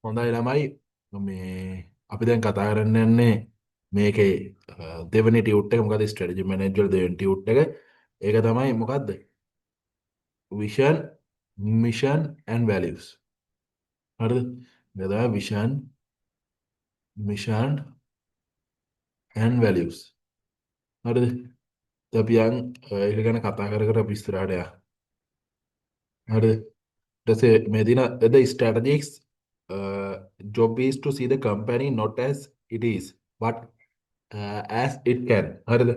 හොඳයි ළමයි අපි දැන් කතා කරන්න යන්නේ මේකේ දෙවනි ටියුට් එක මොකද ස්ට්‍රැටජි මැනේජර් දෙවනි ටියුට් එක ඒක තමයි මොකද්ද විෂන් මිෂන් ඇන්ඩ් වැලියුස් හරිද ඒක තමයි විෂන් මිෂන් ඇන්ඩ් වැලියුස් හරිද ඉතින් අපි යන් ඒක ගැන කතා කර කර අපි ඉස්සරහට යමු හරිද ඊට පස්සේ මේ දින the strategics job is to see the company not as it is but as it can හරිද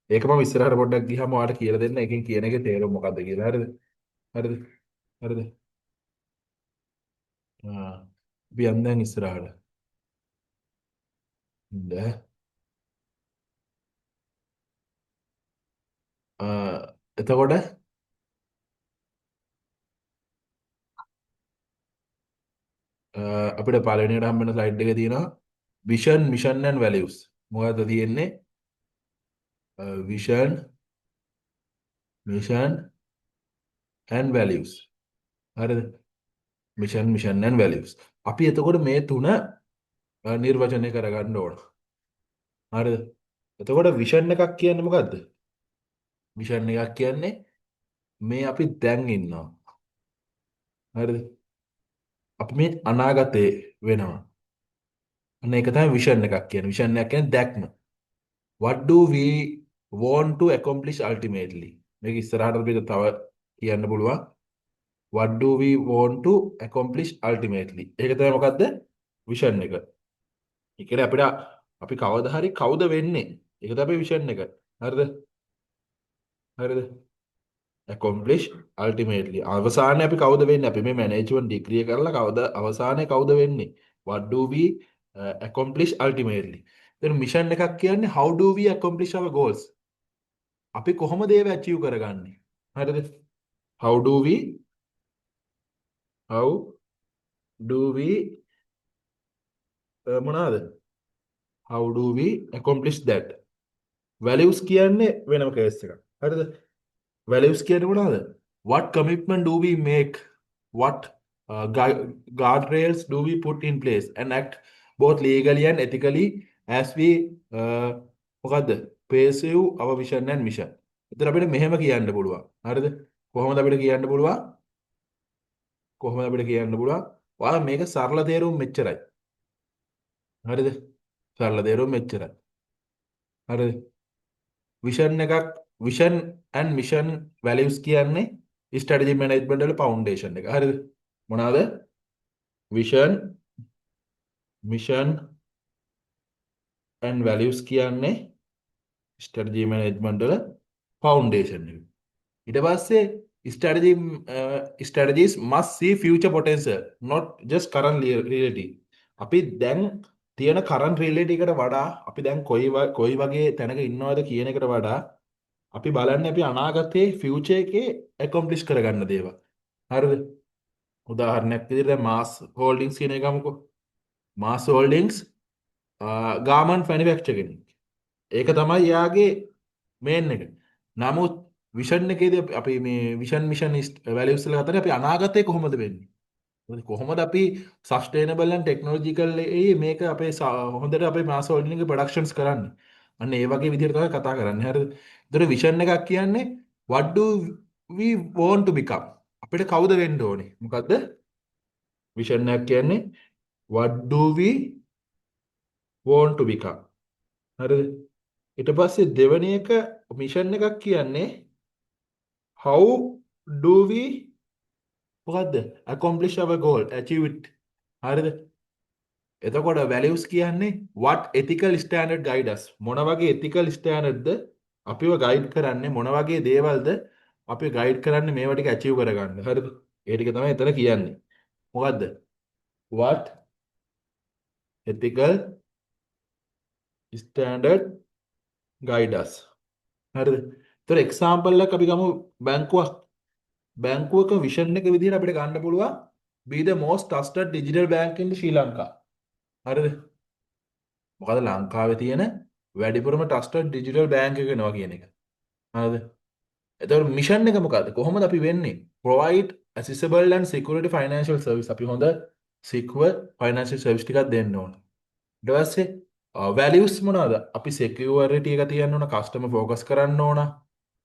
ඒක මම ඉස්සරහට පොඩ්ඩක් ගියාම ඔයාලට කියලා දෙන්න එකෙන් කියන එකේ තේරුම මොකද්ද කියලා හරිද හරිද හරිද අපි යන්න දැන් ඉස්සරහට ඉන්න එතකොට අපිට පළවෙනියට හම්බෙන ස්ලයිඩ් එකේ තියෙනවා vision mission and values මොකද්ද තියෙන්නේ vision mission and values හරිද mission and values අපි එතකොට මේ තුන නිර්වචනය කරගන්න ඕන හරිද එතකොට විෂන් එකක් කියන්නේ මොකද්ද විෂන් එකක් කියන්නේ මේ අපි දැන් ඉන්නවා හරිද අපි මේ අනාගතේ වෙනවා අන්න ඒක තමයි විෂන් එකක් කියන්නේ විෂන් එකක් කියන්නේ දැක්ම what do we want to accomplish ultimately මේක ඉස්සරහට අපිට තව කියන්න පුළුවන් what do we want to accomplish ultimately ඒක තමයි මොකද්ද විෂන් එක ඒ කියන්නේ අපිට අපි කවදා හරි කවුද වෙන්නේ ඒක තමයි විෂන් එක හරිද හරිද accomplish ultimately අවසානයේ අපි කවුද වෙන්නේ අපි මේ මැනේජ්මන්ට් ඩිග්‍රී කරලා කවුද අවසානයේ කවුද වෙන්නේ what do we accomplish ultimately then mission එකක් කියන්නේ how do we accomplish our goals අපි කොහොමද ඒව achieve කරගන්නේ හරිද how do we how do we මොනවාද how do we accomplish that values කියන්නේ වෙනම කේස් එකක් හරිද values කියන්නේ මොනවාද what commitment do we make what guardrails do we put in place and act both legally and ethically as we මොකද්ද pursue our vision and mission. එතන අපිට මෙහෙම කියන්න පුළුවන්. හරිද? කොහොමද අපිට කියන්න පුළුවන්? කොහොමද අපිට කියන්න පුළුවන්? ඔයාලා මේක සරල තේරුම් මෙච්චරයි. හරිද? සරල තේරුම් මෙච්චරයි. හරිද? විෂන් එකක් විෂන් ඇන්ඩ් මිෂන් වැලියුස් කියන්නේ ස්ට්‍රැටජි මැනේජ්මන්ට් වල ෆවුන්ඩේෂන් එක. හරිද? මොනවාද? විෂන් මිෂන් ඇන්ඩ් වැලියුස් කියන්නේ ස්ට්‍රැටජි මැනේජ්මන්ට් වල ෆවුන්ඩේෂන් එක. ඊට පස්සේ strategies must see future potential not just current reality. අපි දැන් තියෙන current reality එකට වඩා අපි දැන් කොයි වගේ තැනක ඉන්නවද කියන එකට වඩා අපි බලන්නේ අපි අනාගතයේ future එකේ accomplish කරගන්න දේවල්. හරිද? උදාහරණයක් විදිහට දැන් Mars Holdings කියන එක ගමුකෝ. Mars Holdings garment manufacturing. ඒක තමයි යාගේ මේන් එක. නමුත් විෂන් එකේදී අපි මේ විෂන් මිෂන් වැලියුස් වල හතරේ අපි අනාගතේ කොහොමද වෙන්නේ? කොහොමද අපි සස්ටේනබල් ඇන්ඩ් ටෙක්නොලොජිකල් මේක අපේ හොඳට අපේ මාස් හෝල්ඩින් එකේ ප්‍රොඩක්ෂන්ස් කරන්නේ. අන්න ඒ වගේ විදිහට තමයි කතා කරන්නේ. හරිද? ඒතර විෂන් එකක් කියන්නේ what do we want to become? අපිට කවුද වෙන්න ඕනේ? මොකද්ද? විෂන් එකක් කියන්නේ what do we want to become? හරිද? ඊට පස්සේ දෙවෙනි එක මිෂන් එකක් කියන්නේ how do we මොකද්ද accomplish our goal achieve it හරිද එතකොට values කියන්නේ what ethical standard guide us මොන වගේ ethical standard ද අපිව guide කරන්නේ මොන වගේ දේවල්ද අපි guide කරන්නේ මේවා ටික achieve කරගන්න හරිද ඒ ටික තමයි එතන කියන්නේ මොකද්ද what ethical standard guide us හරිද ඒතර example එකක් අපි ගමු බැංකුවක විෂන් එක විදිහට අපිට ගන්න පුළුවන් be the most trusted digital bank in Sri Lanka. හරිද? මොකද ලංකාවේ තියෙන වැඩිපුරම trusted digital bank එක වෙනවා කියන එක. හරිද? එතකොට මිෂන් එක මොකද්ද? කොහොමද අපි වෙන්නේ? provide accessible and security financial service අපි හොඳ සික්වර් ෆයිනන්සියල් සර්විස් ටිකක් දෙන්න ඕන. ඊට පස්සේ වැලියුස් මොනවාද? අපි සිකියුරිටි එක තියන්න ඕන, කස්ටමර් ෆෝකස් කරන්න ඕන.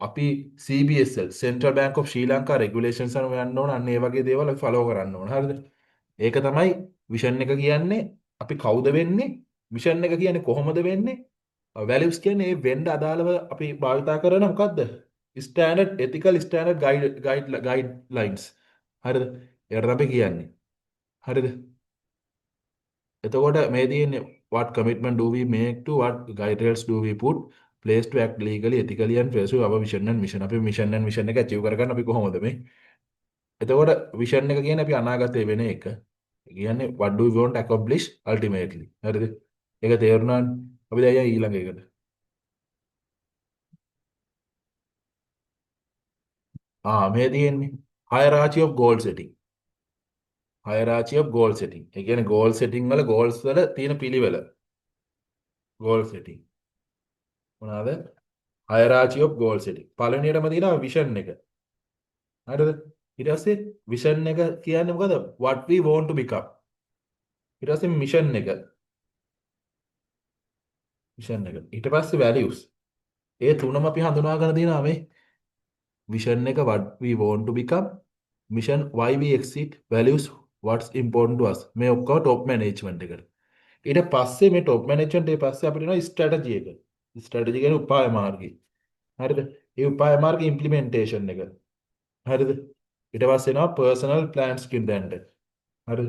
අපි CBSL Central Bank of Sri Lanka regulations අනුව යන්න ඕන. අන්න ඒ වගේ දේවල් අපි ෆලෝ කරන්න ඕන. හරිද? ඒක තමයි විෂන් එක කියන්නේ. අපි කවුද වෙන්නේ? විෂන් එක කියන්නේ කොහොමද වෙන්නේ? වැලියුස් කියන්නේ ඒ වෙන්න අදාළව අපි භාවිතා කරන මොකද්ද? Standard ethical standard guidelines. හරිද? ඒකට අපි කියන්නේ. හරිද? එතකොට මේ තියෙන්නේ what commitment do we make to what guidelines do we put place to act legally ethically and pursue our vision and mission. අපි mission and mission එක achieve කරගන්න අපි කොහොමද මේ? එතකොට vision එක කියන්නේ අපි අනාගතේ වෙන එක. ඒ කියන්නේ what do we want to accomplish ultimately. හරිද? ඒක තේරුණානේ. අපි දැන් යයි ඊළඟ එකට. මේ තියෙන්නේ hierarchy of goal setting. hierarchy of goal setting. ඒ කියන්නේ goal setting වල goals වල තියෙන පිළිවෙල. goal setting. මොනවාද? hierarchy of goal setting. පළවෙනියටම තියෙනවා vision එක. හරිද? ඊට පස්සේ vision එක කියන්නේ මොකද? What we want to become. ඊට පස්සේ mission එක. mission එක. ඊට පස්සේ values. ඒ තුනම අපි හඳුනාගෙන තියෙනවා මේ vision එක what we want to become, mission why we exist, values what's important to us. මේ ඔක්කොම top management එකට. ඊට පස්සේ මේ top management එකේ පස්සේ අපිට එනවා strategy එක. strategy කියන්නේ උපාය මාර්ගය. හරිද? ඒ උපාය මාර්ග implementation එක. හරිද? ඊට පස්සේ එනවා personal plans කින්දෙන්ට. හරිද?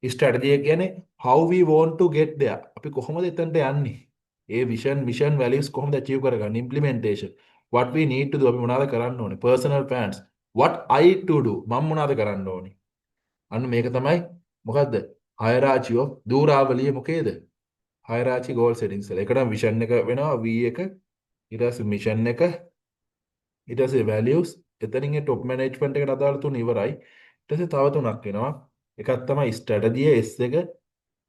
ස්ට්‍රැටජි එක කියන්නේ how we want to get there. අපි කොහොමද එතනට යන්නේ? ඒ vision mission values කොහොමද achieve කරගන්නේ? implementation. What we need to do අපි මොනවද කරන්න ඕනේ? personal plans. What I to do මම මොනවද කරන්න ඕනේ? අන්න මේක තමයි මොකද්ද? hierarchy of දූරාවලිය මොකේද? hierarchy goal settings වල. ඒකට vision එක වෙනවා V එක. ඊට පස්සේ mission එක. ඊට පස්සේ values. එතනින් ඒ top management එකට අදාළ තුන ඉවරයි. ඊට පස්සේ තව තුනක් එනවා. එකක් තමයි strategy S එක.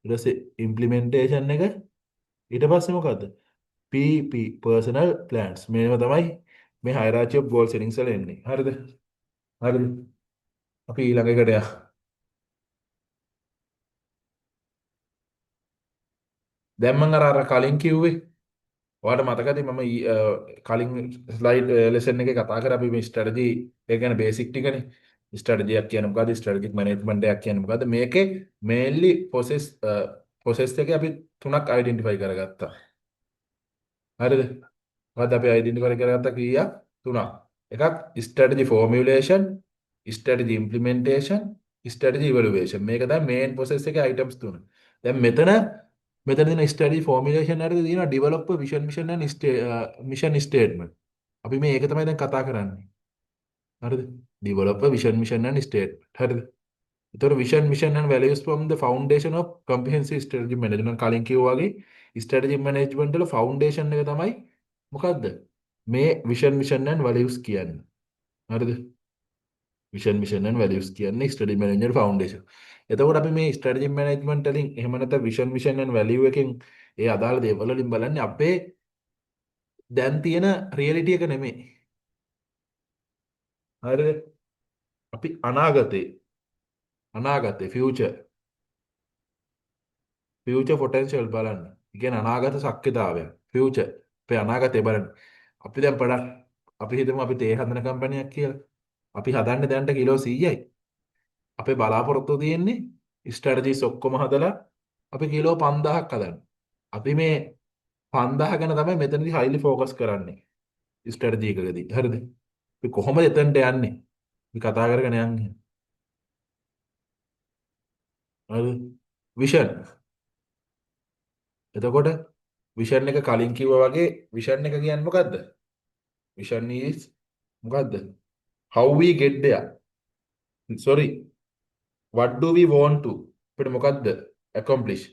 ඊට පස්සේ implementation එක. ඊට පස්සේ මොකද්ද? PP personal plans. මේව තමයි මේ hierarchy of goal settings වල එන්නේ. හරිද? හරිද? අපි ඊළඟ එකට යමු. දැන් මම අර කලින් කිව්වේ ඔයාලට මතකද මම කලින් ස්ලයිඩ් ලෙසන් එකේ කතා කරා අපි මේ ස්ට්‍රැටජි ඒ කියන්නේ බේසික් ටිකනේ. ස්ට්‍රැටජියක් කියන්නේ මොකද්ද? ස්ට්‍රැටජික් මැනේජ්මන්ට් එකක් කියන්නේ මොකද්ද? මේකේ මේන්ලි ප්‍රොසෙස් එකේ අපි තුනක් අයිඩෙන්ටිෆයි කරගත්තා. හරිද? මොකද්ද අපි අයිඩෙන්ටිෆයි කරගත්ත ක්‍රියා තුනක්. එකක් ස්ට්‍රැටජි ෆෝමියුලේෂන්, ස්ට්‍රැටජි ඉම්ප්ලිමෙන්ටේෂන්, ස්ට්‍රැටජි ඉවලුවේෂන්. මේක තමයි මේන් ප්‍රොසෙස් එකේ අයිටම්ස් තුන. දැන් මෙතන තියෙන ස්ටඩි ෆෝමියුලේෂන් එකේ තියෙනවා developer vision mission and mission statement. අපි මේ ඒක තමයි දැන් කතා කරන්නේ. හරිද? Developer vision mission and statement. හරිද? ඒතකොට vision mission and values from the foundation of comprehensive strategy management. කලින් කිව්වා වගේ strategy management වල foundation එක තමයි මොකද්ද? මේ විෂන් මිෂන් and values කියන්නේ. හරිද? විෂන් මිෂන් and values කියන්නේ strategy management foundation. එතකොට අපි මේ strategy management වලින් එහෙම නැත්නම් විෂන් මිෂන් and value එකෙන් ඒ අදාළ දේවල් වලින් බලන්නේ අපේ දැන් තියෙන රියැලිටි එක නෙමෙයි. හරිද? අපි අනාගතේ ෆියුචර් පොටෙන්ෂල් බලන්න. ඒ කියන්නේ අනාගත ශක්්‍යතාවය. ෆියුචර් අපේ අනාගතේ බලන්න. අපි දැන් පඩක් අපි හිතමු අපි තේ හදන කම්පැනියක් කියලා. අපි හදන්නේ දැන්ට කිලෝ 100යි. අපේ බලාපොරොත්තු තියෙන්නේ ස්ට්‍රැටජිස් ඔක්කොම හදලා අපි කිලෝ 5000ක් හදන්න. අපි මේ 5000 ගැන තමයි මෙතනදී highly focus කරන්නේ. ස්ට්‍රැටජි එකකදී. හරිද? අපි කොහොමද එතනට යන්නේ? අපි කතා කරගෙන යන්නේ. හරිද? විෂන්. එතකොට විෂන් එක කලින් කිව්වා වගේ විෂන් එක කියන්නේ මොකද්ද? විෂන් is මොකද්ද? How we get there. Sorry. What do we want to? අපිට මොකද්ද? Accomplish.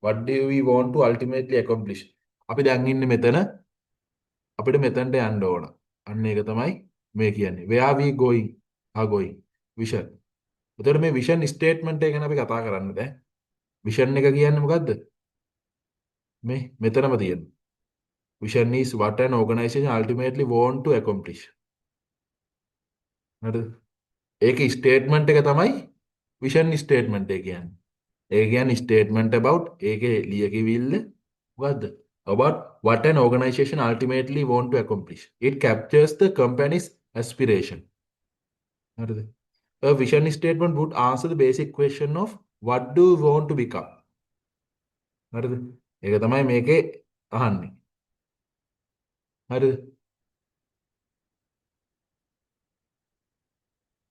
What do we want to ultimately accomplish? අපි දැන් ඉන්නේ මෙතන. අපිට මෙතනට යන්න ඕන. අන්න ඒක තමයි මේ කියන්නේ. Where we going? Are going. Vision. එතකොට මේ විෂන් ස්ටේට්මන්ට් එක ගැන අපි කතා කරන්නේ දැන්. විෂන් එක කියන්නේ මොකද්ද? මේ මෙතනම තියෙන. Vision is what an organization ultimately want to accomplish. හරිද? ඒකේ ස්ටේට්මන්ට් එක තමයි විෂන් ස්ටේට්මන්ට් එක කියන්නේ. ඒ කියන්නේ statement about ඒකේ ලියකිවිල්ල මොකද්ද? About what an organization ultimately want to accomplish. It captures the company's aspiration. හරිද? A vision statement would answer the basic question of what do you want to become. හරිද? ඒක තමයි මේකේ අහන්නේ. හරිද?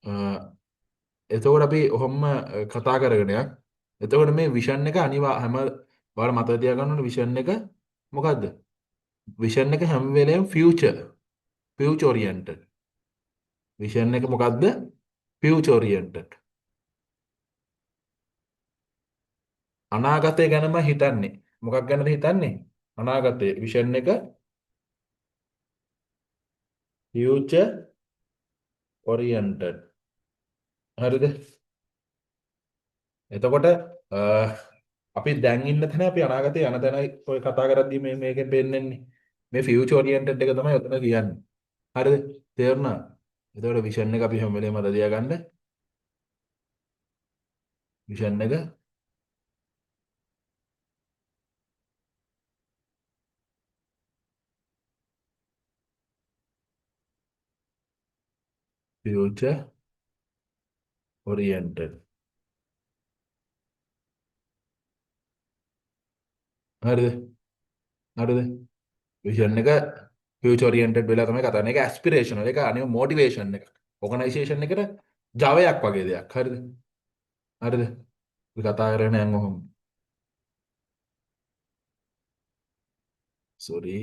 අ, එතකොට අපි ඔහොම කතා කරගෙන යන්. එතකොට මේ විෂන් එක අනිවා හැම ඔයාලා මතක තියාගන්න ඕනේ විෂන් එක මොකද්ද? විෂන් එක හැම වෙලේම ෆියුචර් ඔරියන්ටඩ්. විෂන් එක මොකද්ද? Future oriented. අනාගතය ගැනම හිතන්නේ. මොකක් ගැනද හිතන්නේ? අනාගතය. විෂන් එක ෆියුචර් ඔරියන්ටඩ්. හරිද? එතකොට අපි දැන් ඉන්න තැන අපි අනාගතේ යන තැනයි ඔය කතා කරද්දී මේකෙන් පෙන්නන්නේ. මේ ෆියුචර් ඔරියන්ටඩ් එක තමයි ඔතන කියන්නේ. හරිද? තේරුණා? එතකොට විෂන් එක අපි හැම වෙලේම මතක තියාගන්න. විෂන් එක ෆියුචර් ඔරියන්ටඩ්. හරිද? හරිද? විෂන් එක ෆියුචර් ඔරියන්ටඩ් වෙලා තමයි කතා කරන්නේ. ඒක ඇස්පිරේෂනල්. ඒක අනිව මොටිවේෂන් එකක්. ඕගනයිසේෂන් එකට ජවයක් වගේ දෙයක්. හරිද? හරිද? අපි කතා කරගෙන යන් ඔහොම. සෝරි.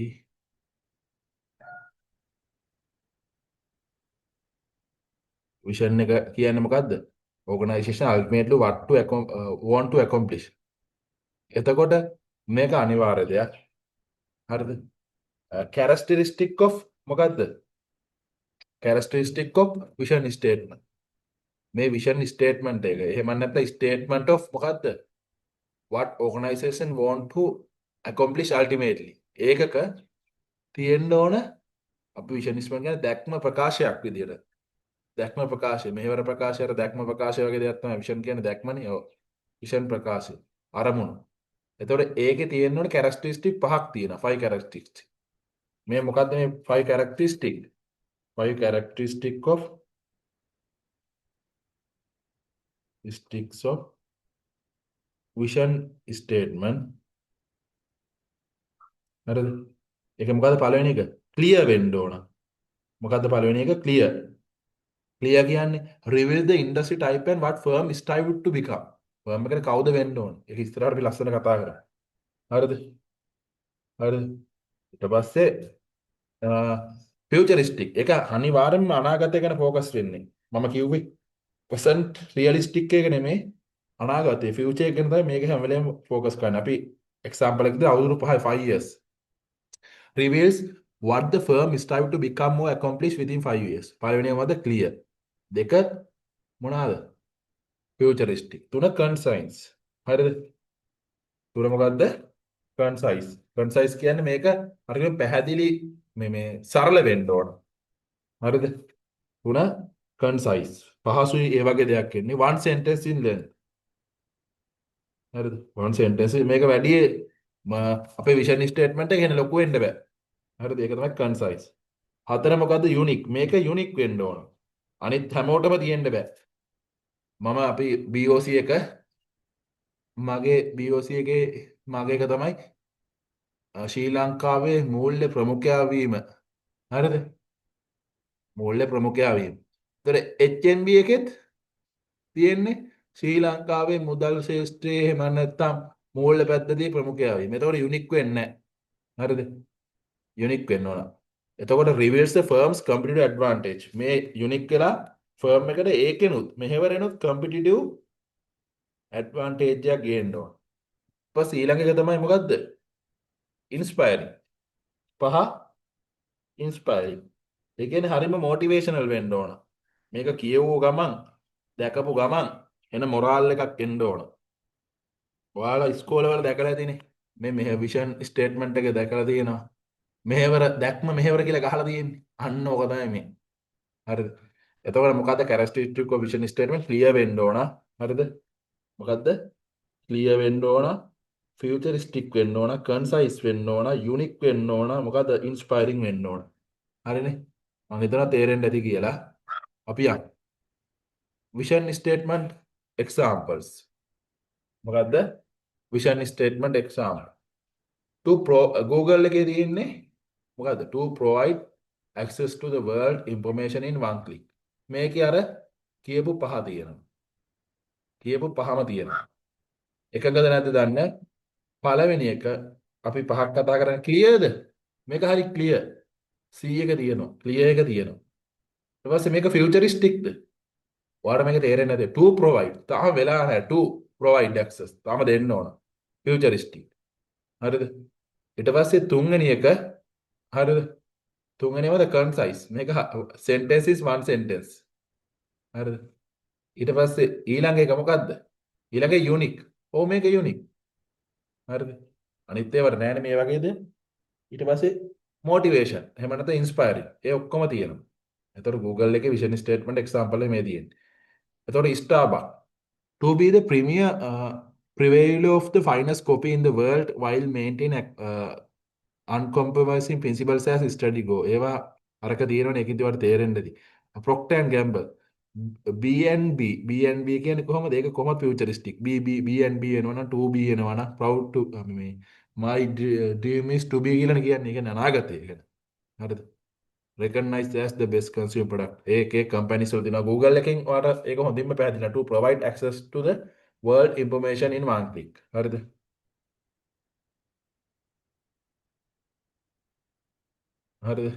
විෂන් එක කියන්නේ මොකද්ද? Organisation ultimately what to want to accomplish. එතකොට මේක අනිවාර්ය දෙයක්. හරිද? characteristic of මොකද්ද? characteristic of vision statement. මේ vision statement එක. එහෙම නැත්නම් statement of මොකද්ද? what organization want to accomplish ultimately. ඒකක තියෙන්න ඕන අපි vision statement කියන්නේ දැක්ම ප්‍රකාශයක් විදියට. දැක්ම ප්‍රකාශය මෙහෙවර ප්‍රකාශය අර දැක්ම ප්‍රකාශය වගේ දෙයක් තමයි විෂන් කියන්නේ දැක්මනේ. ඔව්. විෂන් ප්‍රකාශය අරමුණු. එතකොට ඒකේ තියෙන්න ඕනේ කැරක්ටරිස්ටික් පහක් තියෙනවා. 5 කැරක්ටරිස්ටික්. මේ මොකද්ද මේ 5 characteristic? 5 characteristic of sticks of vision statement. හරිද? ඒක මොකද්ද පළවෙනි එක? ක්ලියර් වෙන්න ඕන. මොකද්ද පළවෙනි එක? ක්ලියර්. ක්ලියර් කියන්නේ reveal the industry type and what firm strive to become. Firm එකට කවුද වෙන්න ඕන? ඒක ඉස්සරහට අපි ලස්සන කතා කරමු. හරිද? හරිද? ඊට පස්සේ ෆියුචරිස්ටික්. ඒක අනිවාර්යෙන්ම අනාගතය ගැන ફોකස් වෙන්නේ. මම කිව්වේ ප්‍රසන්ට් රියලිස්ටික් එක නෙමෙයි අනාගතේ ෆියුචර් එක ගැන තමයි මේක හැම වෙලේම ફોකස් කරන්නේ. අපි එක්සැම්පල් එකක් දෙන්න අවුරුදු 5 5 years reveals what the firm strive to become more accomplished within 5 years. පළවෙනි එක මොකද? clear. දෙක මොනවාද? futuristic. තුන concise. හරිද? තුන මොකද්ද? concise. concise කියන්නේ මේක හරියට පැහැදිලි මේ සරල වෙන්න ඕන. හරිද? තුන concise. පහසුයි ඒ වගේ දෙයක් එන්නේ. one sentence in length. හරිද? one sentence මේක වැඩි අපේ vision statement එක එන ලොකු වෙන්න බෑ. හරිද? ඒක තමයි concise. හතර මොකද්ද? unique. මේක unique වෙන්න ඕන. අනිත් හැමෝටම තියෙන්න බෑ. මම අපි BOC එක මගේ BOC එකේ මගේ එක තමයි ශ්‍රී ලංකාවේ මූල්‍ය ප්‍රමුඛයා වීම. හරිද? මූල්‍ය ප්‍රමුඛයා වීම. ඒතර HNB එකෙත් තියෙන්නේ ශ්‍රී ලංකාවේ මුදල් ශාස්ත්‍රයේ එහෙම නැත්නම් මූල්‍ය පැත්තදී ප්‍රමුඛයා වීම. එතකොට යුනික් වෙන්නේ නැහැ. හරිද? යුනික් වෙන්න ඕන. එතකොට reveals the firm's competitive advantage. මේ යුනික් වෙලා ෆර්ම් එකට ඒකෙනුත් මෙහෙවරෙනුත් competitive advantage එකක් ගේන්න ඕන. ඊපස්සේ ඊළඟ එක තමයි මොකද්ද? inspiring. පහ inspiring. ඒ කියන්නේ හරිම motivational වෙන්න ඕන. මේක කියවෝ ගමන් දැකපු ගමන් එන මොරාල් එකක් එන්න ඕන. ඔයාලා ඉස්කෝලවල දැකලා ඇතිනේ. මේ විෂන් ස්ටේට්මන්ට් එක දැකලා තියෙනවා. මෙහෙවර දැක්ම මෙහෙවර කියලා ගහලා තියෙන්නේ. අන්න ඕක තමයි මේ. හරිද? එතකොට මොකද්ද characteristic of vision statement clear වෙන්න ඕන. හරිද? මොකද්ද? ක්ලියර් වෙන්න ඕන, ෆියුචරිස්ටික් වෙන්න ඕන, කන්සයිස් වෙන්න ඕන, යුනික් වෙන්න ඕන, මොකද්ද? ඉන්ස්පයරිං වෙන්න ඕන. හරිනේ? මම හිතනවා තේරෙන්න ඇති කියලා. අපි යමු. Vision statement examples. මොකද්ද? Vision statement example. Google එකේ තියෙන්නේ මොකද්ද? To provide access to the world information in one click. මේකේ අර කියපු පහ තියෙනවා. කියපු පහම තියෙනවා. එකකද නැද්ද දන්නේ? පළවෙනි එක අපි පහක් කතා කරන්නේ ක්ලියර්ද? මේක හරි ක්ලියර්. C එක තියෙනවා. ක්ලියර් එක තියෙනවා. ඊට පස්සේ මේක ෆියුචරිස්ටික්ද? ඔයාලට මේක තේරෙන්නේ නැද්ද? To provide. තාම වෙලා නැහැ. To provide access. තාම දෙන්න ඕන. ෆියුචරිස්ටික්. හරිද? ඊට පස්සේ තුන්වෙනි එක හරිද? තුන්වෙනිවද concise. මේක sentence is one sentence. හරිද? ඊට පස්සේ ඊළඟ එක මොකද්ද? ඊළඟ unique. ඔව් මේක unique. හරිද? අනිත් ඒවාට නෑනේ මේ වගේ දේ. ඊට පස්සේ motivation. එහෙම නැත්නම් inspiring. ඒ ඔක්කොම තියෙනවා. එතකොට Google එකේ vision statement example එක මේ තියෙන්නේ. එතකොට Starbucks to be the premier purveyor of the finest coffee in the world while maintaining uncompromising principles as study go. ඒවා අරක තියෙනවනේ ඒකින්ද වට තේරෙන්න ඇති. Procter and Gamble B&B B&B කියන්නේ කොහොමද? ඒක කොහොමද futuristic? B&B එනවනම් 2B එනවනම් proud to මේ my dream is to be කියලානේ කියන්නේ. ඒ කියන්නේ අනාගතය කියන්නේ. හරිද? Recognized as the best consumer product. ඒකේ companies වල තියෙනවා. Google එකෙන් ඔයාලට ඒක හොඳින්ම පැහැදිලිලා to provide access to the world information in one click. හරිද? හරිද?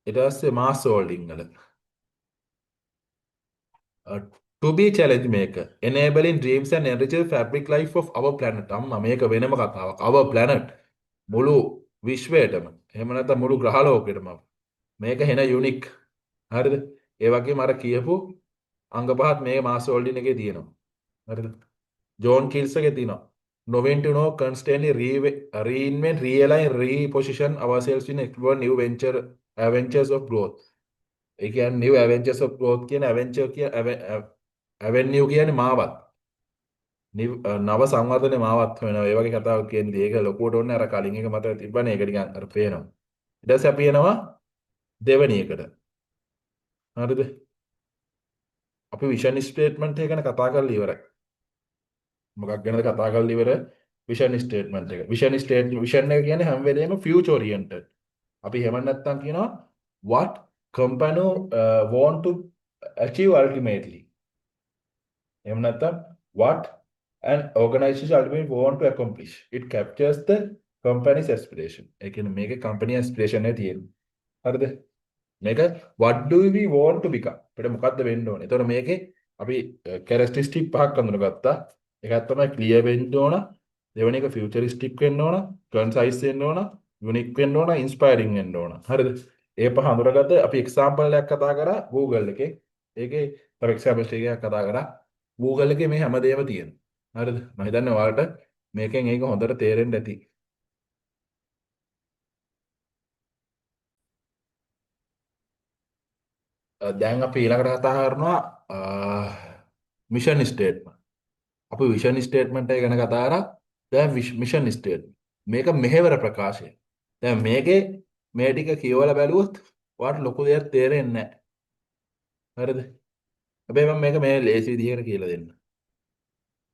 ඊට පස්සේ mass holding වල Uh, to be challenge maker, enabling dreams and enriches fabric life of our planet. අම්මා මේක වෙනම කතාවක්. Our planet මුළු විශ්වයටම එහෙම නැත්නම් මුළු ග්‍රහලෝකෙටම මේක හෙන යුනික්. හරිද? ඒ වගේම අර කියපු අංග පහත් මේ මාස් හෝල්ඩින් එකේ තියෙනවා. හරිද? ජෝන් කිල්ස් එකේ තියෙනවා. Knowing to know constantly reinvent, realign, reposition ourselves in explore new adventures of growth. ඒ කියන්නේ new adventures of growth කියන adventure කියන avenue කියන්නේ මාවත්. නව සංවර්ධනයේ මාවත් වෙනවා. ඒ වගේ කතාවක් කියන්නේ ඒක ලොකුවට ඕනේ අර කලින් එක මත තිබ්බනේ ඒක නිකන් අර පේනවා. ඊට පස්සේ අපි එනවා දෙවෙනි එකට. හරිද? අපි විෂන් ස්ටේට්මන්ට් එක ගැන කතා කරලා ඉවරයි. මොකක් ගැනද කතා කරලා ඉවර? විෂන් ස්ටේට්මන්ට් එක. විෂන් එක කියන්නේ හැම වෙලේම ෆියුචර් ඔරියන්ටඩ්. අපි එහෙම නැත්නම් කියනවා what company want to achieve ultimately. එහෙම නැත්නම් what an organization ultimately want to accomplish. It captures the company's aspiration. ඒ කියන්නේ මේකේ company aspiration එක තියෙනවා. හරිද? මේක what do we want to become? අපිට මොකද්ද වෙන්න ඕනේ? එතකොට මේකේ අපි characteristic පහක් අඳුනගත්තා. එකක් තමයි clear වෙන්න ඕන. දෙවෙනි එක futuristic වෙන්න ඕන, concise වෙන්න ඕන, unique වෙන්න ඕන, inspiring වෙන්න ඕන. හරිද? ඒ පහ අඳුරගත්ත අපි example එකක් කතා කරා Google එකේ. ඒකේ තව example එකක් කතා කරා. Google එකේ මේ හැමදේම තියෙනවා. හරිද? මම හිතන්නේ ඔයාලට මේකෙන් ඒක හොඳට තේරෙන්න ඇති. දැන් අපි ඊළඟට කතා කරනවා මිෂන් ස්ටේට්මන්ට්. අපි විෂන් ස්ටේට්මන්ට් එක ගැන කතා කරා. දැන් මිෂන් ස්ටේට්මන්ට්. මේක මෙහෙවර ප්‍රකාශය. දැන් මේකේ මේ ටික කියවලා බැලුවොත් ඔයාලට ලොකු දෙයක් තේරෙන්නේ නැහැ. හරිද? හැබැයි මම මේක මේ ලේසි විදිහකට කියලා දෙන්න.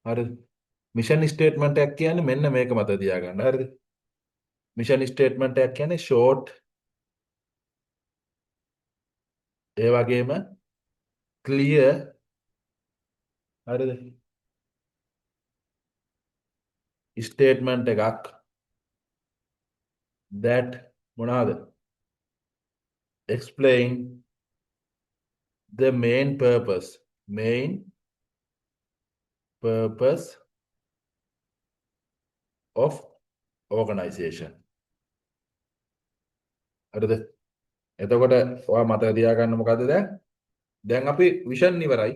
හරිද? මිෂන් ස්ටේට්මන්ට් එකක් කියන්නේ මෙන්න මේක මත තියාගන්න. හරිද? මිෂන් ස්ටේට්මන්ට් එකක් කියන්නේ ෂෝට් ඒ වගේම ක්ලියර් හරිද? ස්ටේට්මන්ට් එකක් that මොනවාද? explain the main purpose of organization. හරිද? එතකොට ඔයා මතක තියාගන්න මොකද්ද දැන්? දැන් අපි විෂන් ඉවරයි.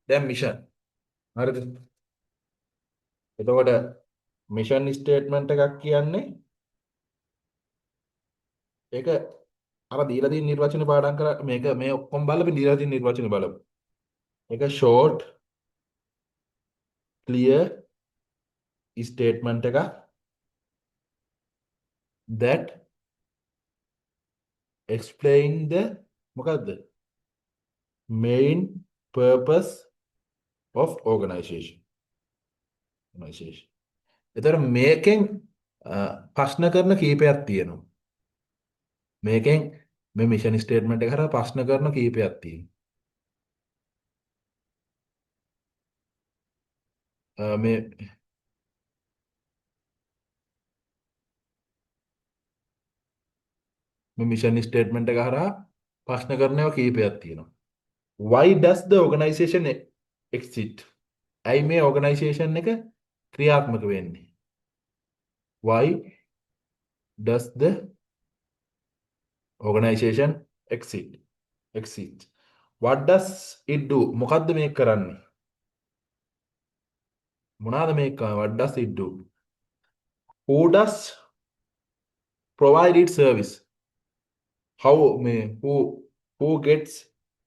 දැන් මිෂන්. හරිද? එතකොට මිෂන් ස්ටේට්මන්ට් එකක් කියන්නේ ඒක අර දීලා තියෙන නිර්වචන පාඩම් කර මේ ඔක්කොම බලලා දීලා තියෙන නිර්වචන බලමු. එක ෂෝට් ක්ලියර් ස්ටේට්මන්ට් එකක් that explain the මොකද්ද main purpose of organization. එතකොට මේකෙන් ප්‍රශ්න කරන කීපයක් තියෙනවා. මේකෙන් මේ මිෂන් ස්ටේට්මන්ට් එක හරහා ප්‍රශ්න කරන කීපයක් තියෙනවා. මේ මිෂන් ස්ටේට්මන්ට් එක හරහා ප්‍රශ්න කරනවා කීපයක් තියෙනවා. Why does the organization exist? ඇයි මේ ඕගනයිසේෂන් එක ක්‍රියාත්මක වෙන්නේ? Why does the organization exist? What does it do? මොකද්ද මේක කරන්නේ? මොනවාද මේක කරන්නේ? What does it do? Who does provide its service? How මේ who gets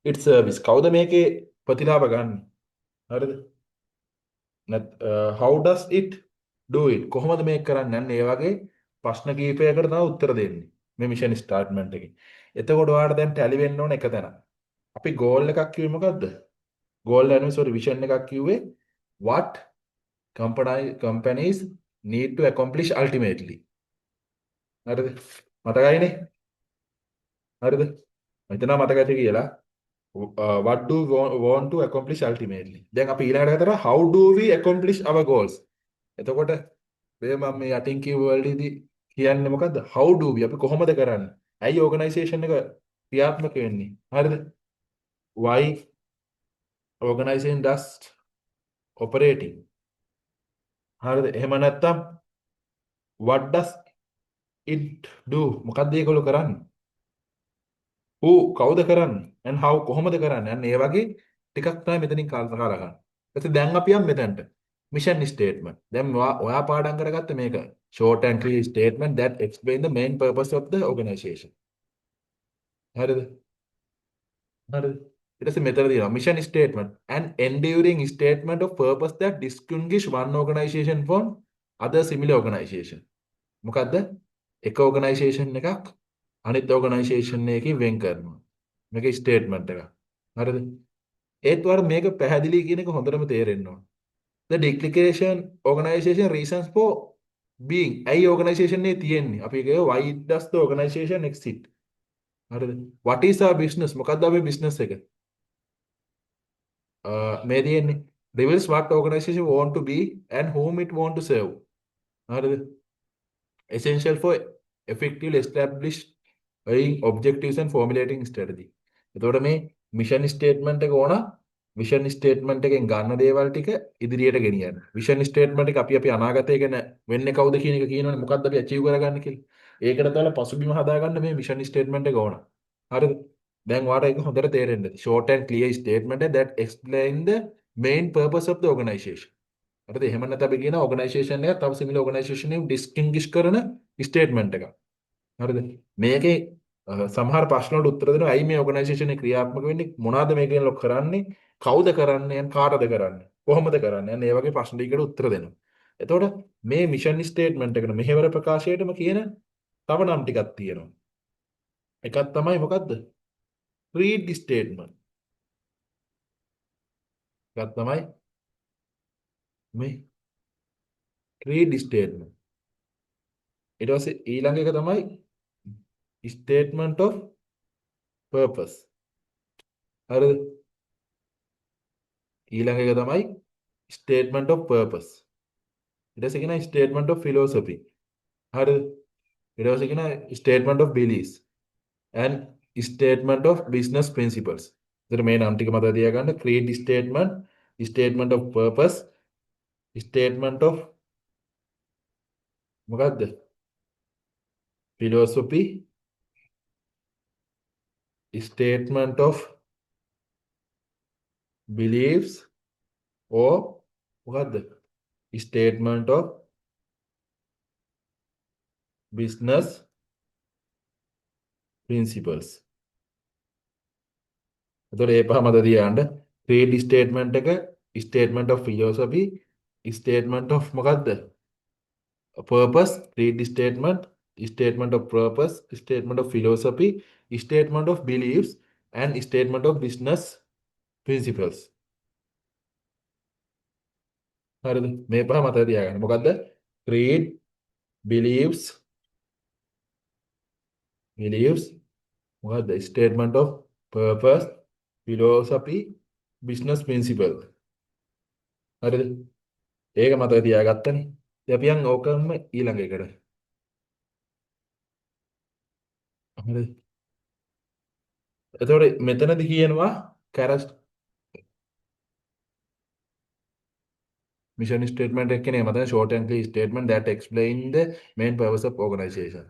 its service? කවුද මේකේ ප්‍රතිලාභ ගන්න? හරිද? how does it do it? කොහොමද මේක කරන්නේ? අන්න ඒ වගේ ප්‍රශ්න කීපයකට තමයි උත්තර දෙන්නේ මේ මිෂන් ස්ටේට්මන්ට් එකේ. එතකොට ඔයාලට දැන් ටැලි වෙන්න ඕන එක තැන. අපි ගෝල් එකක් කිව්වේ මොකද්ද? ගෝල් සෝරි විෂන් එකක් කිව්වේ what companies need to accomplish ultimately. හරිද? මතකයිනේ? හරිද? මෙතන මතක ඇති කියලා what do we want to accomplish ultimately. දැන් අපි ඊළඟට කරා how do we accomplish our goals. එතකොට මේ මම මේ යටින් කිව්ව වලදී කියන්නේ මොකද්ද? how do we අපි කොහොමද කරන්නේ? ඇයි ඕගනයිසේෂන් එක ක්‍රියාත්මක වෙන්නේ? හරිද? why organization does operating. හරිද? එහෙම නැත්නම් what does it do? මොකක්ද ඒගොල්ලෝ කරන්නේ? who කවුද කරන්නේ? and how කොහොමද කරන්නේ? අන්න ඒ වගේ ටිකක් තමයි මෙතනින් කල්පනා කරගන්න. ඊට දැන් අපි යමු මෙතනට. mission statement. දැන් ඔයා පාඩම් කරගත්ත මේක. short and clear statement that explain the main purpose of the organization. හරිද? හරිද? ඊට පස්සේ මෙතන තියෙනවා mission statement and enduring statement of purpose that distinguish one organization from other similar organization. මොකද්ද? එක ඕගනයිසේෂන් එකක් අනිත් ඕගනයිසේෂන් එකකින් වෙන් කරනවා. මේක ස්ටේට්මන්ට් එකක්. හරිද? ඒත් වර මේක පැහැදිලි කියන එක හොඳටම තේරෙන්න ඕන. The declaration organization reasons for being. ඇයි ඕගනයිසේෂන් එකේ තියෙන්නේ? අපි කියව why does the organization exist? හරිද? What is our business? මොකක්ද අපේ බිස්නස් එක? මේ තියෙන්නේ reveals what organization want to be and whom it want to serve. හරිද? essential for effectively establishing objectives and formulating strategy. එතකොට මේ මිෂන් ස්ටේට්මන්ට් එක ඕන විෂන් ස්ටේට්මන්ට් එකෙන් ගන්න දේවල් ටික ඉදිරියට ගෙනියන්න. විෂන් ස්ටේට්මන්ට් එක අපි අනාගතය ගැන වෙන්නේ කවුද කියන එක කියනවනේ මොකද්ද අපි අචීව් කරගන්න කියලා. ඒකට දාලා පසුබිම හදාගන්න මේ විෂන් ස්ටේට්මන්ට් එක ඕන. හරිද? දැන් ඔයාලට ඒක හොඳට තේරෙන්න ඇති. short and clear statement that explain the main purpose of the organization. හරිද? එහෙම නැත්නම් අපි කියන ඕගනයිසේෂන් එක තව සිමිලර් ඕගනයිසේෂන් එකෙන් ඩිස්ටින්ගිෂ් කරන ස්ටේට්මන්ට් එකක්. හරිද? මේකේ සමහර ප්‍රශ්න වලට උත්තර දෙනවා. ඇයි මේ ඕගනයිසේෂන් එක ක්‍රියාත්මක වෙන්නේ? මොනවාද මේකෙන් ලොක් කරන්නේ? කවුද කරන්නේ? කාටද කරන්නේ? කොහොමද කරන්නේ? අන්න ඒ වගේ ප්‍රශ්න ටිකකට උත්තර දෙනවා. එතකොට මේ මිෂන් ස්ටේට්මන්ට් එකට මෙහෙවර ප්‍රකාශයටම කියන තව නම් ටිකක් තියෙනවා. එකක් තමයි මොකද්ද? Creed statement. එකක් තමයි මේ ක්‍රීඩ් ස්ටේට්මන්ට්. ඊට පස්සේ ඊළඟ එක තමයි statement of purpose. හරිද? ඊළඟ එක තමයි statement of purpose. ඊට පස්සේ කියන statement of philosophy. හරිද? ඊට පස්සේ කියන statement of beliefs and statement of business principles. ඉතින් මේ නම් ටික මතක තියාගන්න. creed statement, statement of purpose, statement of මොකද්ද? philosophy, statement of beliefs or මොකද්ද? statement of business principles. එතකොට ඒ පහ මත තියාගන්න. creed statement එක statement of philosophy statement of මොකද්ද? purpose, creed statement, statement of purpose, statement of philosophy, statement of beliefs and statement of business principles. හරිද? මේ පහ මත තියාගන්න. මොකද්ද? creed, beliefs මොකද්ද? statement of purpose, philosophy, business principle. හරිද? ඒක මතක තියාගත්තනේ. ඉතින් අපි යන් ඕකම ඊළඟ එකට. හරිද? එතකොට මෙතනදී කියනවා කැරස් mission statement එක කියන්නේ මතක short and clear statement that explain the main purpose of organization.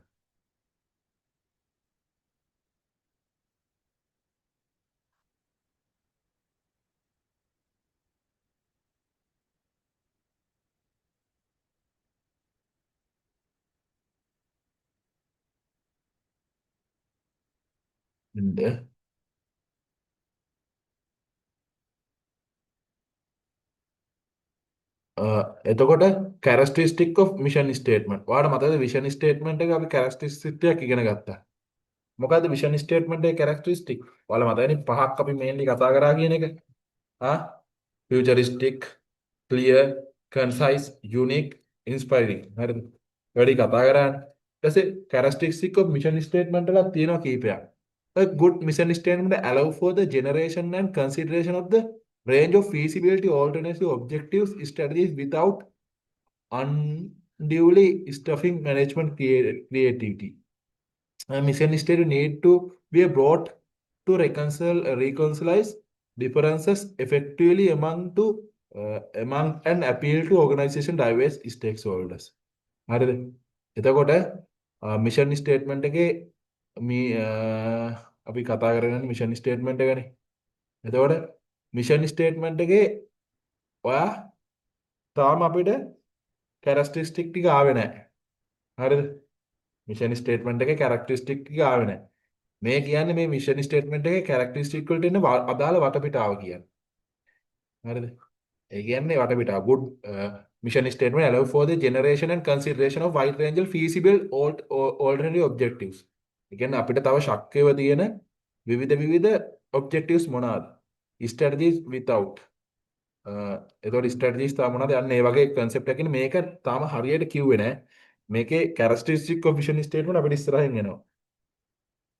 ඉන්න. එතකොට characteristic of mission statement. ඔයාලට මතකද vision statement එක අපි characteristic එකක් ඉගෙන ගත්තා. මොකද්ද vision statement එකේ characteristic? ඔයාලා මතකනේ පහක් අපි mainly කතා කරා කියන එක. ආ futuristic, clear, concise, unique, inspiring. හරිද? වැඩි කතා කරානේ. ඊට පස්සේ characteristic of mission statement එකක් තියෙනවා කීපයක්. A good mission statement allow for the generation and consideration of the range of feasibility alternative objectives strategies without unduly stuffing management creativity. A mission statement need to be brought to reconcile differences effectively among and appeal to organization diverse stakeholders. හරිද? එතකොට mission statement එකේ මේ අපි කතා කරගෙන mission statement එකනේ. එතකොට mission statement එකේ ඔයා තාම අපිට කැරක්ටරිස්ටික් ටික ආවේ නැහැ. හරිද? මිෂන් ස්ටේට්මන්ට් එකේ කැරක්ටරිස්ටික් ටික ආවේ නැහැ. මේ කියන්නේ මේ මිෂන් ස්ටේට්මන්ට් එකේ කැරක්ටරිස්ටික් වලට එන අදාළ වටපිටාව කියන්නේ. හරිද? ඒ කියන්නේ වටපිටාව. Good mission statement allow for the generation and consideration of wide range of feasible alternative objectives. ඒ කියන්නේ අපිට තව ශක්‍යව තියෙන විවිධ objectives මොනවාද? strategies without. එතකොට strategies තාම මොනවාද? යන්නේ මේ වගේ concept එකකින් මේක තාම හරියට කිව්වේ නැහැ. මේකේ characteristic of mission statement අපිට ඉස්සරහින් එනවා.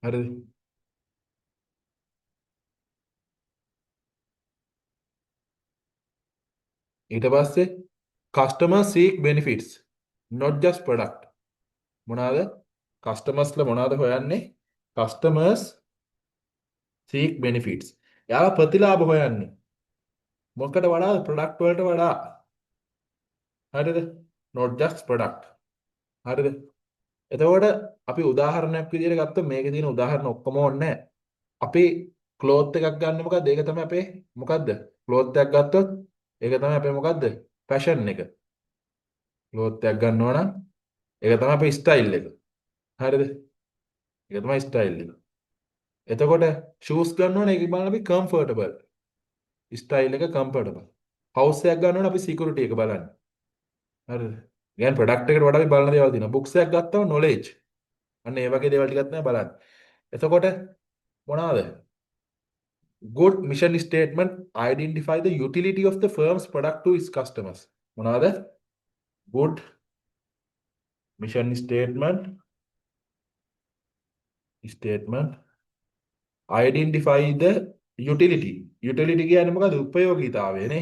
හරිද? ඊට පස්සේ customer seek benefits not just product. මොනවාද? customers ලා මොනවාද හොයන්නේ? customers seek benefits. යාලා ප්‍රතිලාභ හොයන්නේ. මොකට වඩාද? product වලට වඩා. හරිද? not just product. හරිද? එතකොට අපි උදාහරණයක් විදිහට ගත්තොත් මේකේ තියෙන උදාහරණ ඔක්කොම ඕනේ නැහැ. අපි cloth එකක් ගන්න මොකද්ද? ඒක තමයි අපේ මොකද්ද? cloth එකක් ගත්තොත් ඒක තමයි අපේ මොකද්ද? fashion එක. cloth එකක් ගන්නවා නම් ඒක තමයි අපේ style එක. හරිද? ඒක තමයි style එක. එතකොට shoes ගන්නවනේ ඒක බලන්න අපි comfortable. style එක comfortable. house එකක් ගන්නවනේ අපි security එක බලන්නේ. හරිද? يعني product එකට වඩා අපි බලන දේවල් තියෙනවා. books එකක් ගත්තම knowledge. අන්න ඒ වගේ දේවල් ටිකක් තමයි බලන්නේ. එතකොට මොනවාද? good mission statement identify the utility of the firm's product to its customers. මොනවාද? good mission statement identify the utility. utility කියන්නේ මොකද්ද? උපයෝගීතාවය නේ.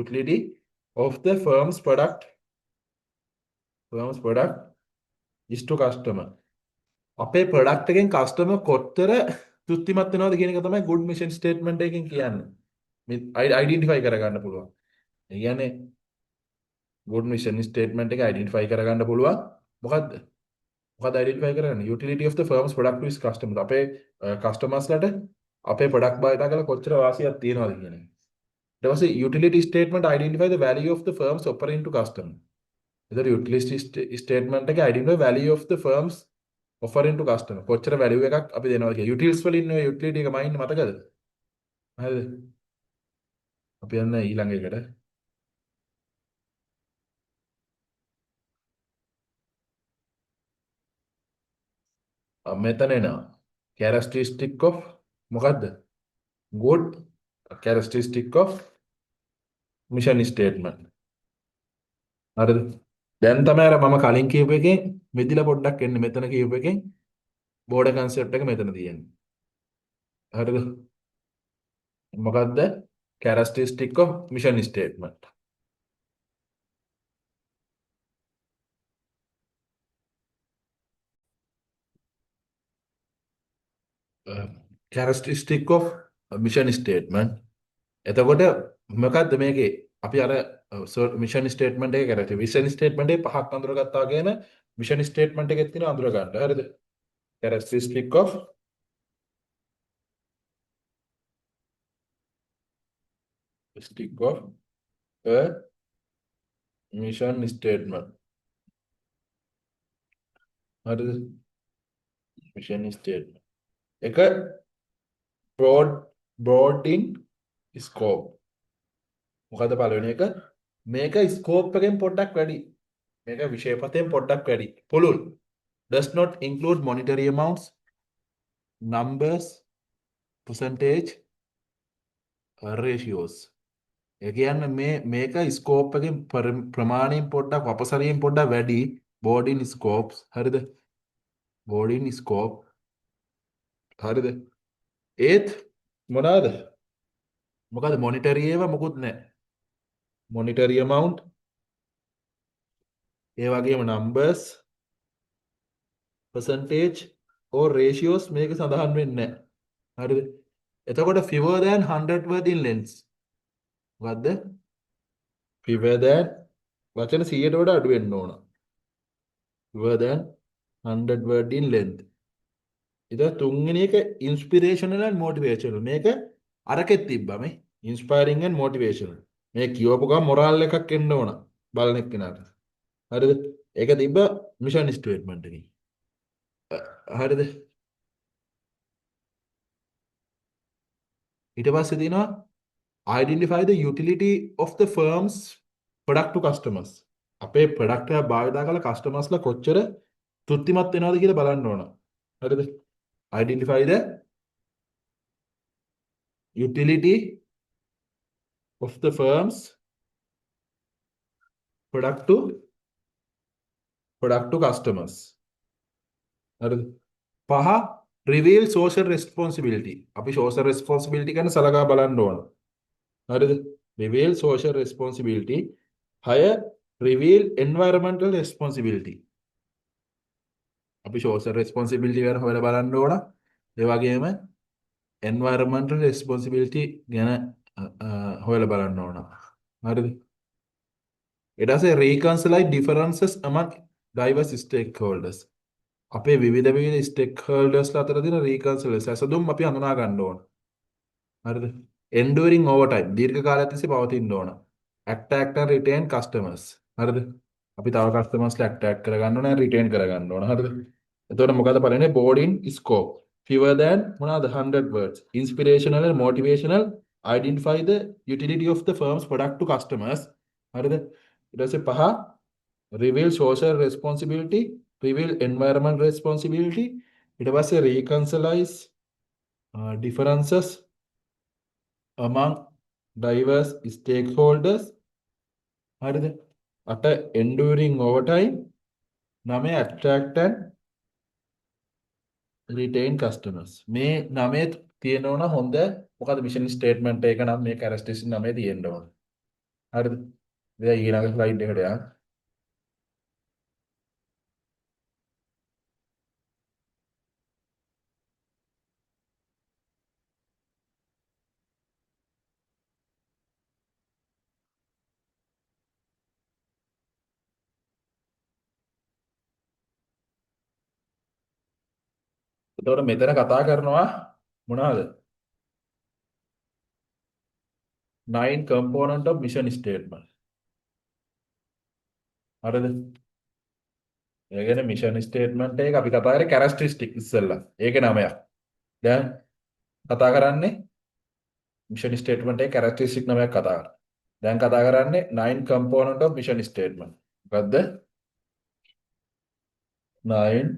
utility of the firm's product is to customer. අපේ product එකෙන් customer කොතර තෘප්තිමත් වෙනවද කියන එක තමයි good mission statement එකකින් කියන්නේ. මේ identify කරගන්න පුළුවන්. ඒ කියන්නේ good mission statement එක identify කරගන්න පුළුවන්. මොකද්ද? මොකද identify කරගන්න? utility of the firm's product to its customer. අපේ customers ලට අපේ product භාවිත කරලා කොච්චර වාසියක් තියනවද කියන එක. ඊට පස්සේ utility statement identify the value of the firm's offering to customer. එතකොට utility statement එක identify value of the firm's offering to customer. කොච්චර value එකක් අපි දෙනවා කියලා. utils වලින් ඔය utility එක මයින් මතකද? හරිද? අපි යන්න ඊළඟ එකට. මෙතන එනවා. characteristic of මොකද්ද? good characteristic of mission statement. හරිද? දැන් තමයි අර මම කලින් කියපු එකෙන් මෙදිලා පොඩ්ඩක් එන්නේ මෙතන කියපු එකෙන් border concept එක මෙතන තියෙන්නේ. හරිද? මොකද්ද? characteristic of mission statement. characteristic of mission statement. එතකොට මොකද්ද මේකේ අපි අර මිෂන් ස්ටේට්මන්ට් එක කරලා විෂන් ස්ටේට්මන්ට් එක පහක් අඳුරගත්තා වගේම මිෂන් ස්ටේට්මන්ට් එකෙත් තියෙන අඳුර ගන්න. හරිද? characteristic of a mission statement. හරිද? mission statement. එක broad in scope. මොකද පළවෙනි එක මේක ස්කෝප් එකෙන් පොඩ්ඩක් වැඩි. මේක විෂයපතෙන් පොඩ්ඩක් වැඩි. පුළුල්. does not include monetary amounts, numbers, percentage, ratios. ඒ කියන්නේ මේක ස්කෝප් එකෙන් ප්‍රමාණයෙන් පොඩ්ඩක් අපසරියෙන් පොඩ්ඩක් වැඩි boarding scopes. හරිද? boarding scope. හරිද? ඒත් මොනවාද? මොකද monetary ඒවා මොකුත් නැහැ. monetary amount ඒ වගේම numbers, percentage or ratios මේක සඳහන් වෙන්නේ නැහැ. හරිද? එතකොට fewer than 100 word in length. මොකද්ද? fewer than වචන 100ට වඩා අඩු වෙන්න ඕන. fewer than 100 word in length. ඉතින් තුන්වෙනි එක inspirational and motivational. මේක අරකෙත් තිබ්බා මේ inspiring and motivational. මේ කියවපු ගමන් මොරාල් එකක් එන්න ඕන බලන එක්කෙනාට. හරිද? ඒක තිබ්බ mission statement එකේ. හරිද? ඊට පස්සේ තියෙනවා identify the utility of the firm's product to customers. අපේ ප්‍රොඩක්ට් එක භාවිතා කරලා කස්ටමර්ස්ලා කොච්චර තෘප්තිමත් වෙනවද කියලා බලන්න ඕන. හරිද? identify the utility of the firm's product to customers. හරිද? පහ reveal social responsibility. අපි social responsibility ගැන සලකා බලන්න ඕන. හරිද? reveal social responsibility. 6 reveal environmental responsibility. අපි social responsibility ගැන හොයලා බලන්න ඕන. ඒ වගේම environmental responsibility ගැන හොයලා බලන්න ඕන. හරිද? ඊට පස්සේ reconcile differences among diverse stakeholders. අපේ විවිධ stakeholders අතර තියෙන reconcile සැසඳුම් අපි හඳුනා ගන්න ඕන. හරිද? enduring over time දීර්ඝ කාලයක් තිස්සේ පවතින්න ඕන. attract and retain customers. හරිද? අපි තව customers ලා attract කරගන්න ඕන, retain කරගන්න ඕන. හරිද? එතකොට මොකද බලන්නේ? boarding scope. fewer than මොනවාද 100 words. inspirational and motivational. identify the utility of the firm's product to customers. හරිද? ඊට පස්සේ පහ reveal social responsibility, reveal environmental responsibility. ඊට පස්සේ reconcile differences among diverse stakeholders. හරිද? 8 enduring over time. 9 attract and retain customers. මේ 9 තියෙනවා හොඳ මොකද මිෂන් ස්ටේට්මන්ට් එක නම් මේ කැරක්ටරිස්ටික් 9 තියෙන්න ඕන. හරිද? දැන් ඊළඟ ස්ලයිඩ් එකට යන්න. එතකොට මෙතන කතා කරනවා මොනවාද? 9 component of mission statement. හරිද? ඒ කියන්නේ මිෂන් ස්ටේට්මන්ට් එක අපි කතා කරේ කැරක්ටරිස්ටික් ඉස්සෙල්ලා. ඒකේ නමයක්. දැන් කතා කරන්නේ මිෂන් ස්ටේට්මන්ට් එකේ කැරක්ටරිස්ටික් නමයක් කතා කරා. දැන් කතා කරන්නේ 9 component of mission statement. මොකද්ද? 9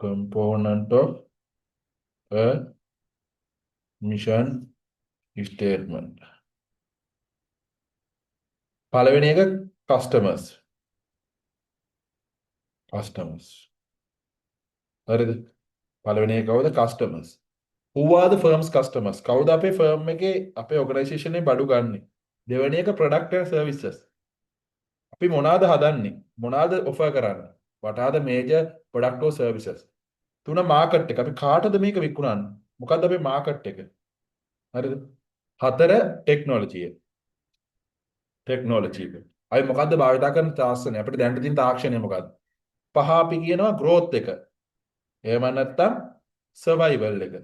component of a mission statement. පළවෙනි එක customers. Customers. හරිද? පළවෙනි එක කවුද? Customers. Who are the firm's customers? කවුද අපේ firm එකේ අපේ organization එකේ බඩු ගන්නෙ? දෙවෙනි එක product and services. අපි මොනවාද හදන්නේ? මොනවාද offer කරන්නේ? What are the major product or services? තුන market එක. අපි කාටද මේක විකුණන්නේ? මොකද්ද අපේ market එක? හරිද? හතර ටෙක්නොලොජි එක. ටෙක්නොලොජි එක. අපි මොකද්ද භාවිත කරන තාක්ෂණය? අපිට දැනට තියෙන තාක්ෂණය මොකද්ද? පහ අපි කියනවා growth එක. එහෙම නැත්නම් survival එක.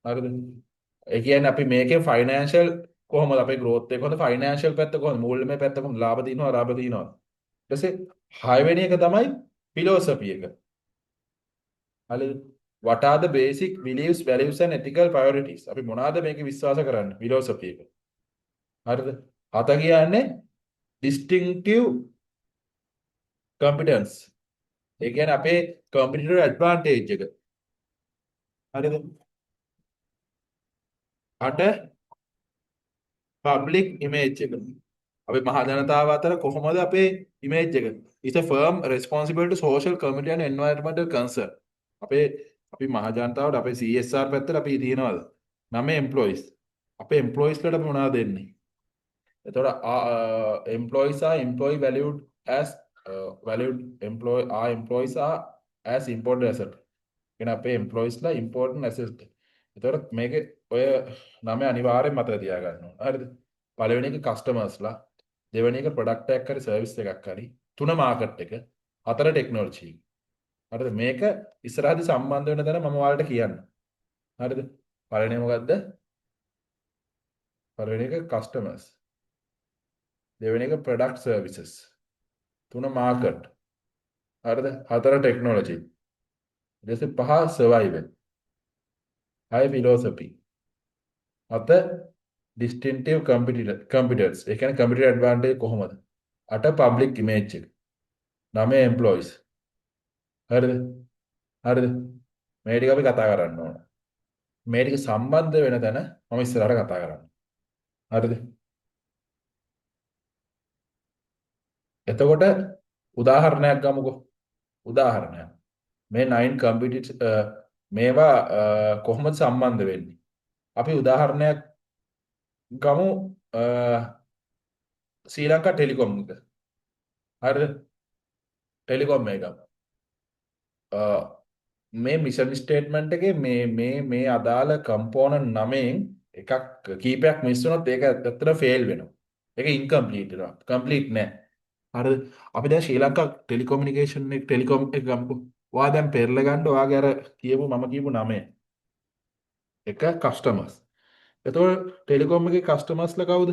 හරිද? ඒ කියන්නේ අපි මේකේ ෆයිනෑන්ෂල් කොහොමද අපේ growth එක කොහොමද ෆයිනෑන්ෂල් පැත්ත කොහොමද මූල්‍යමය පැත්ත කොහොමද ලාභ දිනනවා ලාභ දිනනවා. ඊට පස්සේ හයවෙනි එක තමයි philosophy එක. හරිද? What are the basic beliefs values and ethical priorities? අපි මොනවාද මේකේ විශ්වාස කරන්නේ? philosophy එක. හරිද? හත කියන්නේ distinctive competence. ඒ කියන්නේ අපේ competitive advantage එක. හරිද? අට public image එක. අපි මහ ජනතාව අතර කොහොමද අපේ image එක? Is a firm responsible to social, community and environmental concern. අපේ අපි මහ ජනතාවට අපේ CSR පැත්තට අපි තියනවාද? 9 employees. අපේ employees ලාට අපි මොනවද දෙන්නේ? එතකොට employees are employee valued as valued employee our employees are as important asset. කියන අපේ employees ලා important asset. එතකොට මේකේ ඔය නම අනිවාර්යෙන් මතක තියාගන්න ඕන. හරිද? පළවෙනි එක customers ලා, දෙවෙනි එක product එකක් හරි service එකක් හරි, තුන market එක, හතර technology. හරිද? මේක ඉස්සරහදී සම්බන්ධ වෙන දේ මම ඔයාලට කියන්න. හරිද? පළවෙනි මොකද්ද? පළවෙනි එක customers. දෙවෙනි එක product services. තුන market. හරිද? හතර technology. ඊට පස්සේ පහ survival. හය philosophy. හත distinctive competitors. ඒ කියන්නේ competitive advantage කොහොමද? අට public image එක. 9 employees. හරිද? හරිද? මේ ටික අපි කතා කරන්න ඕන. මේ ටික සම්බන්ධ වෙන තැන මම ඉස්සරහට කතා කරන්න. හරිද? එතකොට උදාහරණයක් ගමුකෝ. උදාහරණයක්. මේ 9 මේවා කොහොමද සම්බන්ධ වෙන්නේ? අපි උදාහරණයක් ගමු ශ්‍රී ලංකා ටෙලිකොම් එක. හරිද? ටෙලිකොම් එක ගමු. මේ මිෂන් ස්ටේට්මන්ට් එකේ මේ අදාළ කම්පෝනන්ට් 9න් එකක් කීපයක් මිස් වුණොත් ඒක ඇත්තට ෆේල් වෙනවා. ඒක ඉන්කම්ප්ලීට් වෙනවා. කම්ප්ලීට් නෑ. හරිද? අපි දැන් ශ්‍රී ලංකා ටෙලිකොමියුනිකේෂන් එක ටෙලිකොම් එක ගමුකෝ. ඔයා දැන් පෙරලා ගන්න ඔයාගේ අර මම කියපු 9 එක කස්ටමර්ස්. එතකොට ටෙලිකොම් එකේ කස්ටමර්ස්ලා කවුද?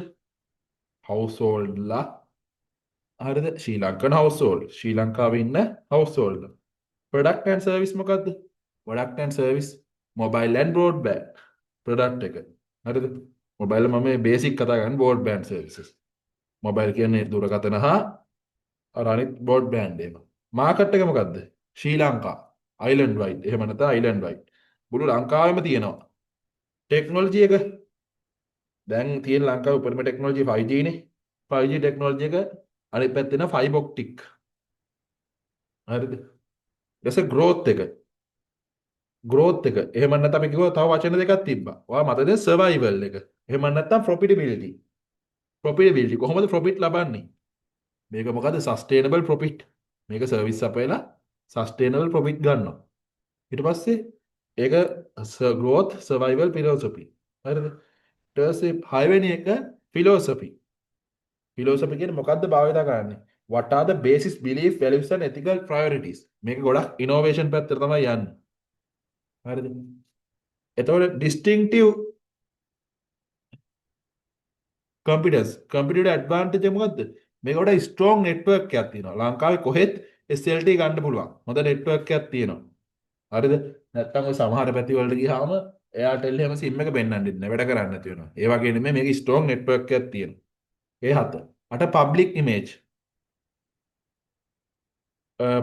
හවුස්හෝල්ඩ්ලා. හරිද? ශ්‍රී ලංකන් හවුස්හෝල්ඩ්. ශ්‍රී ලංකාවේ ඉන්න හවුස්හෝල්ඩ්. ප්‍රොඩක්ට් ඇන්ඩ් සර්විස් මොකද්ද? Product and service mobile and broadband product එක. හරිද? මොබයිල් මම මේ බේසික් කතා කරන්නේ බ්‍රෝඩ්බෑන්ඩ් සර්විසස්. මොබයිල් කියන්නේ දුරකථන හා අර අනිත් බ්‍රෝඩ්බෑන්ඩ් ඒවා. මාකට් එක මොකද්ද? ශ්‍රී ලංකා. Island wide. එහෙම නැත්නම් අයිලන්ඩ් වයිඩ්. මුළු ලංකාවෙම තියෙනවා. ටෙක්නොලොජි එක දැන් තියෙන ලංකාවේ උපරිම ටෙක්නොලොජි 5G නේ. 5G ටෙක්නොලොජි එක අනිත් පැත්තේ න ෆයිබර් ඔප්ටික්. හරිද? ඊටසේ growth එක. growth එක. එහෙම නැත්නම් අපි කිව්වා තව වචන දෙකක් තිබ්බා. ඔයා මතකද survival එක. එහෙම නැත්නම් profitability. profitability කොහොමද profit ලබන්නේ? මේක මොකද්ද sustainable profit. මේක service අපේලා sustainable profit ගන්නවා. ඊට පස්සේ ඒක growth survival philosophy. හරිද? ඊට පස්සේ හයවෙනි එක philosophy. philosophy කියන්නේ මොකද්ද භාවිතා කරන්නේ? What are the basic belief values and ethical priorities? මේක ගොඩක් innovation පැත්තට තමයි යන්නේ. හරිද? එතකොට distinctive competence competitive advantage එක මොකද්ද? මේකට ස්ට්‍රෝං නෙට්වර්ක් එකක් තියෙනවා. ලංකාවේ කොහෙත් SLT ගන්න පුළුවන්. හොඳ නෙට්වර්ක් එකක් තියෙනවා. හරිද? නැත්තම් ඔය සමහර පැති වලට ගියාම එයාටෙල් එහෙම සිම් එක පෙන්වන්නේ නැහැ. වැඩ කරන්නේ නැති වෙනවා. ඒ වගේ නෙමෙයි මේක ස්ට්‍රෝං නෙට්වර්ක් එකක් තියෙනවා. ඒ හත. අට public image.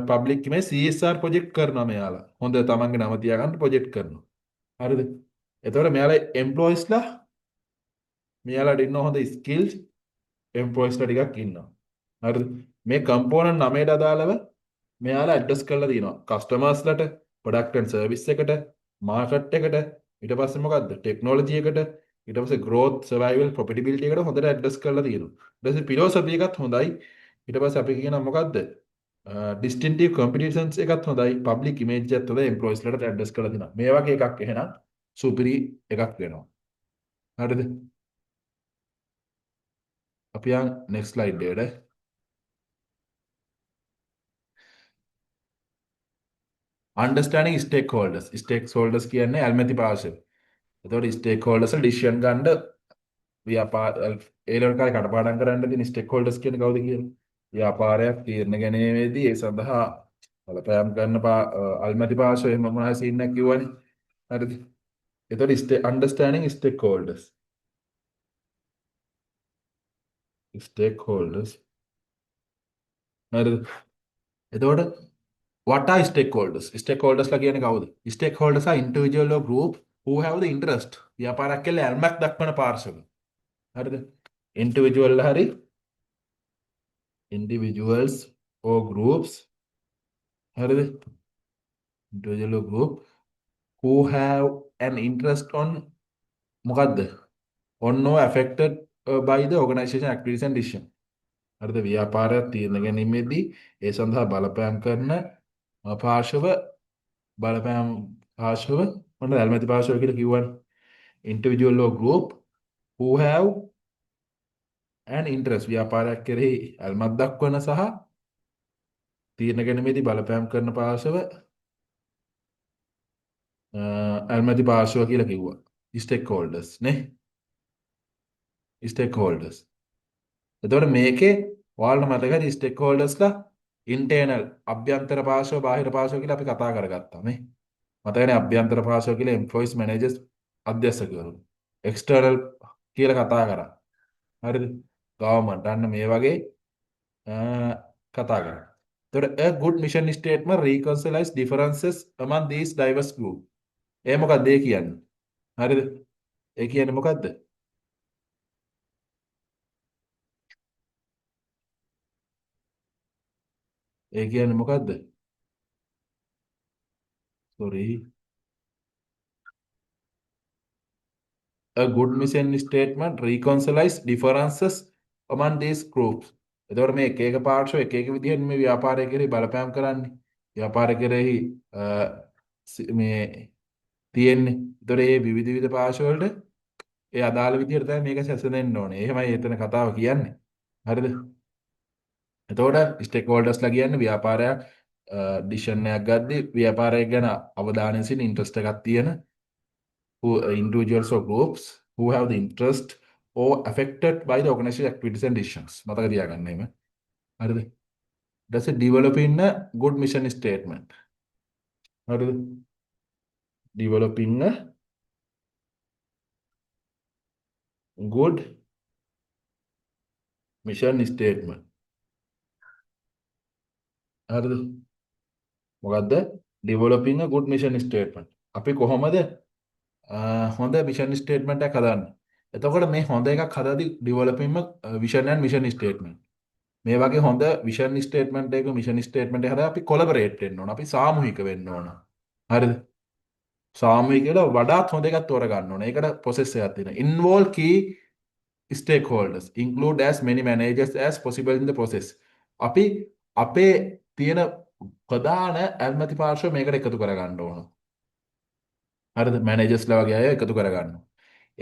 Public image CSR project කරනවා මෙයාලා. හොඳ තමන්ගේ නම තියාගන්න ප්‍රොජෙක්ට් කරනවා. හරිද? එතකොට මෙයාලා එම්ප්ලොයිස්ලා මෙයාලාට ඉන්න හොඳ ස්කිල්ස් එම්ප්ලොයිස්ලා ටිකක් ඉන්නවා. හරිද? මේ කම්පෝනන්ට් 9ට අදාළව මෙයාලා ඇඩ්‍රස් කරලා තියෙනවා. කස්ටමර්ස්ලට, ප්‍රොඩක්ට් ඇන්ඩ් සර්විස් එකට, මාකට් එකට, ඊට පස්සේ මොකද්ද? ටෙක්නොලොජි එකට, ඊට පස්සේ growth, survival, profitability එකට හොඳට ඇඩ්‍රස් කරලා තියෙනවා. ඊට පස්සේ philosophy එකත් හොඳයි. ඊට පස්සේ අපි කියනවා මොකද්ද? distinctive competitions එකත් හොඳයි. public image එකත් හොඳයි. employeesලට ඇඩ්‍රස් කරලා තියෙනවා. මේ වගේ එකක් එහෙනම් සුපිරි එකක් වෙනවා. හරිද? අපි යන් next slide එකට. understanding stakeholders. Stakeholders කියන්නේ ඇල්මැති පාර්ශව. එතකොට stakeholders ඩිසිෂන් ගන්න ව්‍යාපාර ඒ ලෙවල් කාලේ කටපාඩම් කරන්න තියෙන stakeholders කියන්නේ කවුද කියන්නේ? ව්‍යාපාරයක් තීරණ ගැනීමේදී ඒ සඳහා බලපෑම් කරන අල්මැති පාර්ශව එහෙම මොනවා සීන් එකක් කිව්වනේ. හරිද? එතකොට understanding stakeholders. Stakeholders. හරිද? එතකොට what are stakeholders? Stakeholders ලා කියන්නේ කවුද? Stakeholders are individual or group who have the interest. ව්‍යාපාරයක් කියලා ඇල්මක් දක්වන පාර්ශව. හරිද? individual හරි individuals or groups හරිද? individual or group who have an interest on මොකද්ද? on or affected by the organization activities and decision. හරිද? ව්‍යාපාරයක් තීරණ ගැනීමේදී ඒ සඳහා බලපෑම් කරන පාර්ශව බලපෑම් පාර්ශව මොනවද ඇල්මැති පාර්ශව කියලා කිව්වනේ. individual or group who have an interest ව්‍යාපාරයක් කෙරෙහි ඇල්මක් දක්වන සහ තීරණ ගැනීමේදී බලපෑම් කරන පාර්ශව ඇල්මැති පාර්ශව කියලා කිව්වා. stakeholders නේ. stakeholders. එතකොට මේකේ ඔයාලට මතකද stakeholdersලා internal අභ්‍යන්තර පාර්ශව බාහිර පාර්ශව කියලා අපි කතා කරගත්තා නේ. මතකනේ අභ්‍යන්තර පාර්ශව කියලා employees managers අධ්‍යක්ෂකවරු. external කියලා කතා කරා. හරිද? government අන්න මේ වගේ කතා කරා. එතකොට a good mission statement reconciles differences among these diverse group. ඒ මොකක්ද ඒ කියන්නේ? හරිද? ඒ කියන්නේ මොකද්ද? ඒ කියන්නේ මොකද්ද? sorry. A good mission statement reconciles differences among these groups. එතකොට මේ එක එක පාර්ශ්ව එක එක විදිහෙන් මේ ව්‍යාපාරය කෙරෙහි බලපෑම් කරන්නේ. ව්‍යාපාරය කෙරෙහි මේ තියෙන්නේ. එතකොට මේ විවිධ විවිධ පාර්ශ්ව වලට ඒ අදාළ විදිහට තමයි මේක සැසඳෙන්න ඕනේ. එහෙමයි එතන කතාව කියන්නේ. හරිද? එතකොට ස්ටේක් හෝල්ඩර්ස්ලා කියන්නේ ව්‍යාපාරයක් ඩිසිෂන් එකක් ගද්දී ව්‍යාපාරය ගැන අවධානය සිටින ඉන්ට්‍රස්ට් එකක් තියෙන individuals or groups who have the interest or affected by the organization activities and decisions. මතක තියාගන්න එහෙම. හරිද? ඊට පස්සේ developing a good mission statement. හරිද? developing a good mission statement. හරිද? මොකද්ද? developing a good mission statement. අපි කොහොමද හොඳ mission statement එකක් හදන්නේ? එතකොට මේ හොඳ එකක් හදද්දී developing a vision and mission statement. මේ වගේ හොඳ විෂන් ස්ටේට්මන්ට් එක මිෂන් ස්ටේට්මන්ට් එක හදලා අපි කොලබරේට් වෙන්න ඕන. අපි සාමූහික වෙන්න ඕන. හරිද? සාමූහික කියලා වඩාත් හොඳ එකක් තෝරගන්න ඕන. ඒකට process එකක් තියෙනවා. Involve key stakeholders. Include as many managers as possible in the process. අපි අපේ තියෙන ප්‍රධාන ඇල්මැති පාර්ශ්ව මේකට එකතු කරගන්න ඕන. හරිද? මැනේජර්ස්ලා වගේ අය එකතු කරගන්න.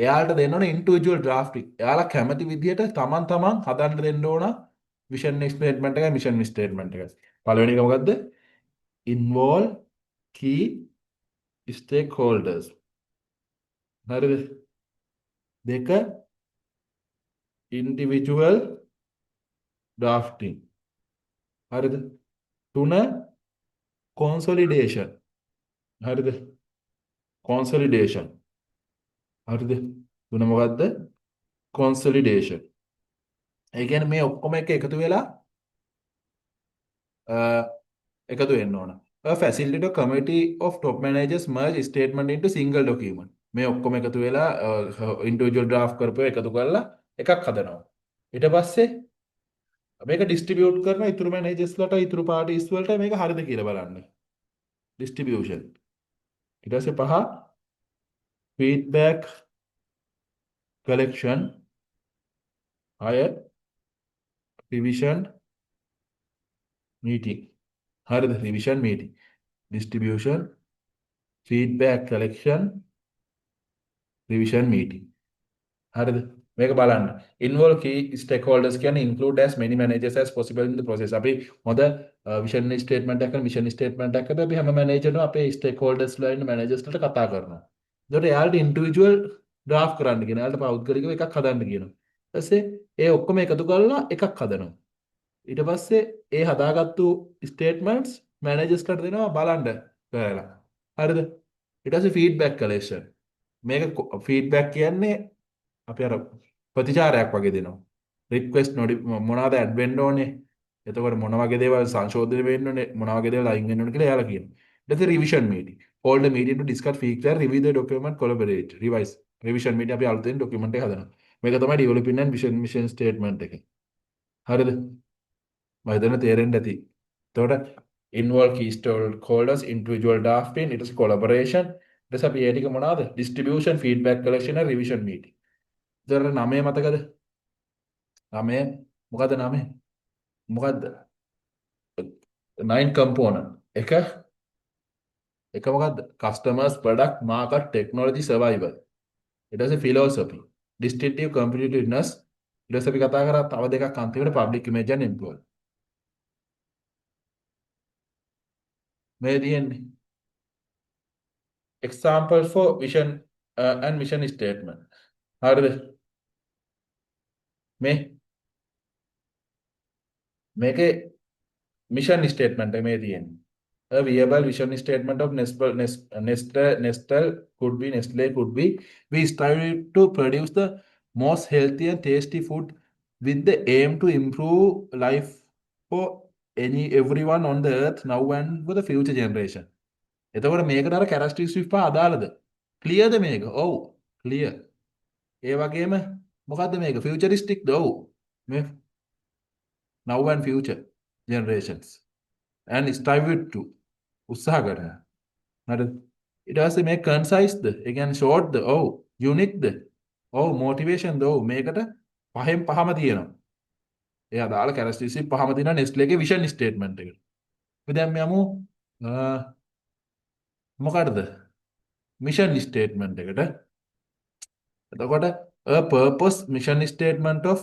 එයාලට දෙන්න ඕන ඉන්ඩිවිජුවල් ඩ්‍රාෆ්ටිං. එයාලා කැමති විදිහට තමන් හදන්න දෙන්න ඕන විෂන් ස්ටේට්මන්ට් එකයි මිෂන් ස්ටේට්මන්ට් එකයි. පළවෙනි එක මොකද්ද? involve key stakeholders. හරිද? දෙක individual drafting. හරිද? 3 consolidation. හරිද? consolidation. හරිද? 3 මොකද්ද? consolidation. ඒ කියන්නේ මේ ඔක්කොම එක එකතු වෙලා අ, එකතු වෙන්න ඕන. A facilitator committee of top managers merge statement into single document. මේ ඔක්කොම එකතු වෙලා individual draft කරපුව එකතු කරලා එකක් හදනවා. ඊට පස්සේ මේක ඩිස්ට්‍රිබියුට් කරන ඉතුරු මැනේජර්ස්ලාට ඉතුරු පාර්ටිස් වලට මේක හරිද කියලා බලන්න. ඩිස්ට්‍රිබියුෂන්. ඊට පස්සේ 5 feedback collection, 6 revision meeting. හරිද? revision meeting. distribution, feedback collection, revision meeting. හරිද? මේක බලන්න. Involve key stakeholders can include as many managers as possible in the process. අපි මොකද vision statement එකක් කරන vision statement එකක් කරද්දී අපි හැම මැනේජර්නම අපේ stakeholders ලා ඉන්න managers වලට කතා කරනවා. ඒකට එයාලට individual draft කරන්න කියනවා. එයාලට පෞද්ගලිකව එකක් හදන්න කියනවා. ඊට පස්සේ ඒ ඔක්කොම එකතු කරලා එකක් හදනවා. ඊට පස්සේ ඒ හදාගත්තු statements managers ලාට දෙනවා බලන්න කරලා. හරිද? ඊට පස්සේ feedback collection. මේක feedback කියන්නේ අපි අර ප්‍රතිචාරයක් වගේ දෙනවා. රික්වෙස්ට් මොනවාද ඇඩ් වෙන්න ඕනේ. එතකොට මොන වගේ දේවල් සංශෝධනය වෙන්න ඕනේ, මොන වගේ දේවල් අයින් වෙන්න ඕනේ කියලා එයාලා කියනවා. ඊට පස්සේ revision meeting. hold the meeting to discuss feedback, review the document, collaborate, revise. Revision meeting අපි අලුතෙන් ડોකියුමන්ට් එක හදනවා. මේක තමයි developing and vision mission statement එක. හරිද? මම හිතන්නේ තේරෙන්න ඇති. එතකොට involve key stakeholders, individual drafting, ඊට පස්සේ collaboration, ඊට පස්සේ අපි ඒ ටික මොනවාද? distribution, feedback collection and revision meeting. ඉතර 9 මතකද? 9 මොකද්ද 9? මොකද්ද? 9 component. එක මොකද්ද? customers, product, market, technology, survival. ඊට පස්සේ philosophy, distinctive competitiveness. ඊට පස්සේ අපි කතා කරා තව දෙකක් අන්තිමට public image and employee. මේ තියෙන්නේ example for vision and mission statement. හරිද? මේකේ mission statement එක මේ තියෙන්නේ. A viable vision statement of Nestle could be we strive to produce the most healthy and tasty food with the aim to improve life for everyone on the earth now and for the future generation. එතකොට මේකට අර characteristics පහ අදාළද? clearද මේක? ඔව් clear. ඒ වගේම මොකද්ද මේක? futuristicද? ඔව්. මේ now and future generations and strive to උත්සාහ කරනවා. හරිද? ඊට පස්සේ මේ කන්සයිස්ද? ඒ කියන්නේ ෂෝට්ද? ඔව්. යුනික්ද? ඔව්. මොටිවේෂන්ද? ඔව්. මේකට පහෙන් පහම තියෙනවා. ඒ අදාළ කැරක්ටරිස්ටික් පහම තියෙනවා නෙස්ට්ලේගේ විෂන් ස්ටේට්මන්ට් එකට. අපි දැන් යමු මොකටද? මිෂන් ස්ටේට්මන්ට් එකට. එතකොට a purpose mission statement of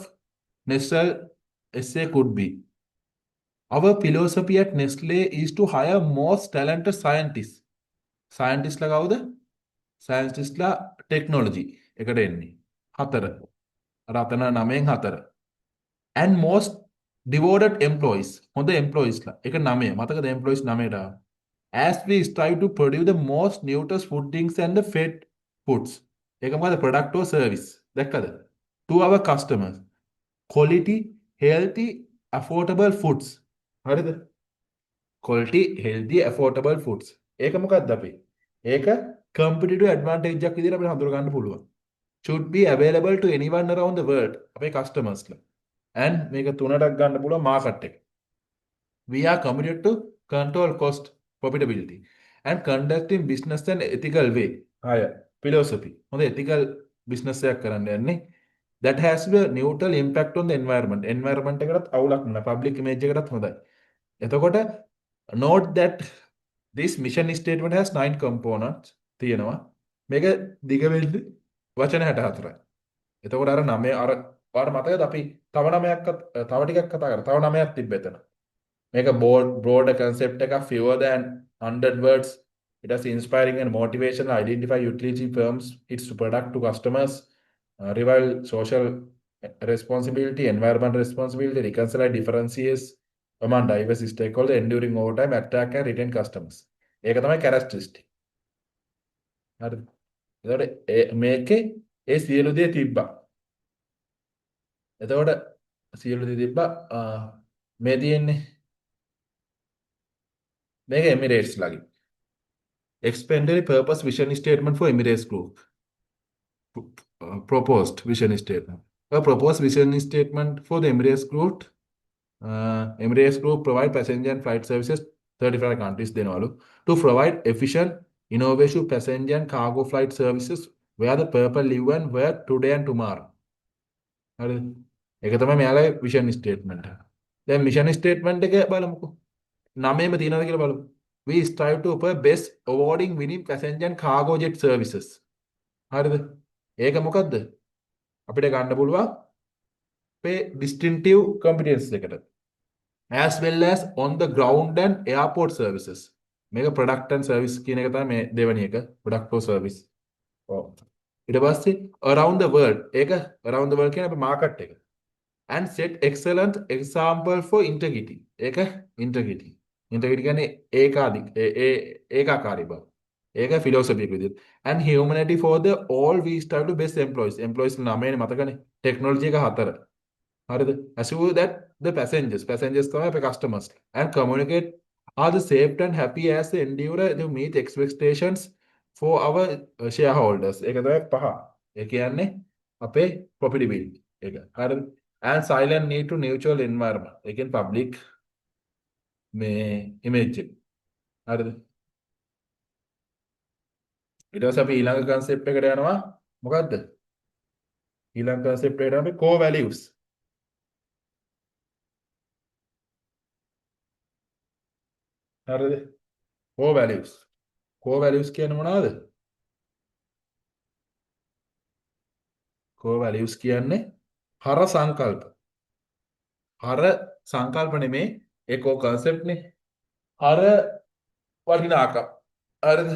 Nestle SA could be our philosophy at Nestle is to hire most talented scientists. Scientists ලා කවුද? Scientists ලා technology එකට එන්නේ. 4. රතන 9න් 4. And most devoted employees. හොඳ employees ලා. ඒක 9. මතකද employees 9ට? As we strive to produce the most nutritious foodings and the fed foods. ඒක මොකද product or service. දැක්කද? To our customers. Quality, healthy, affordable foods. හරිද? quality, healthy, affordable foods. ඒක මොකක්ද අපි? ඒක competitive advantage එකක් විදිහට අපිට හඳුනා ගන්න පුළුවන්. should be available to anyone around the world. අපේ customers ලා. and මේක තුනටක් ගන්න පුළුවන් market එක. We are committed to control cost, profitability and conducting business in ethical way. ආය philosophy. හොඳ ethical business එකක් කරන්න යන්නේ. That has a neutral impact on the environment. Environment එකටත් අවුලක් නෑ. public image එකටත් හොඳයි. එතකොට note that this mission statement has 9 components තියෙනවා. මේක දිග වෙන්නේ වචන 64යි. එතකොට අර 9 අර ඔයාලට මතකද අපි තව 9ක් තව ටිකක් කතා කරා. තව 9ක් තිබ්බ එතන. මේක broader concept එකක් fewer than 100 words. It has inspiring and motivational, identify utility firms, its product to customers, revive social responsibility, environmental responsibility, reconcile differences among diverse stakeholders, enduring over time, attract and retain customers. ඒක තමයි characteristic. හරිද? එතකොට මේකේ ඒ සියලු දේ තිබ්බා. එතකොට සියලු දේ තිබ්බා. මේ තියෙන්නේ මේක Emirates ලගේ. Expanded purpose vision statement for Emirates Group. Proposed vision statement. A proposed vision statement for the Emirates Group. Emirates Group provide passenger and flight services 35 countries දෙනවලු to provide efficient, innovative passenger and cargo flight services where the people live and work today and tomorrow. හරිද? ඒක තමයි මෙයාලගේ vision statement. දැන් mission statement එක බලමුකෝ. 9ෙම තියෙනවද කියලා බලමු. We strive to offer best awarding winning passenger and cargo jet services. හරිද? ඒක මොකද්ද? අපිට ගන්න පුළුවන් අපේ distinctive competence එකට. As well as on the ground and airport services. මේක product and service කියන එක තමයි මේ දෙවෙනි එක. product or service. ඔව්. ඊට පස්සේ around the world. ඒක around the world කියන්නේ අපේ market එක. And set excellent example for integrity. ඒක integrity. Integrity කියන්නේ ඒකාකාරී බව. ඒක philosophy එක විදිහට. And humanity for the all we strive to best employees. Employees 9නේ මතකනේ. technology එක 4. හරිද? assure that the passengers තමයි අපේ customers and communicate are the safe and happy as they endeavor to meet expectations for our shareholders. ඒක තමයි 5. ඒ කියන්නේ අපේ profitability එක. හරිද? And silent need to neutral environment. ඒ කියන්නේ public මේ image එක. හරිද? ඊට පස්සේ අපි ඊළඟ concept එකට යනවා. මොකද්ද? ඊළඟ concept එකට අපි core values. හරිද? core values. core values කියන්නේ මොනවද? core values කියන්නේ හර සංකල්ප. හර සංකල්ප නෙමේ ඒ core concept නේ. හර වටිනාකම්. හරිද?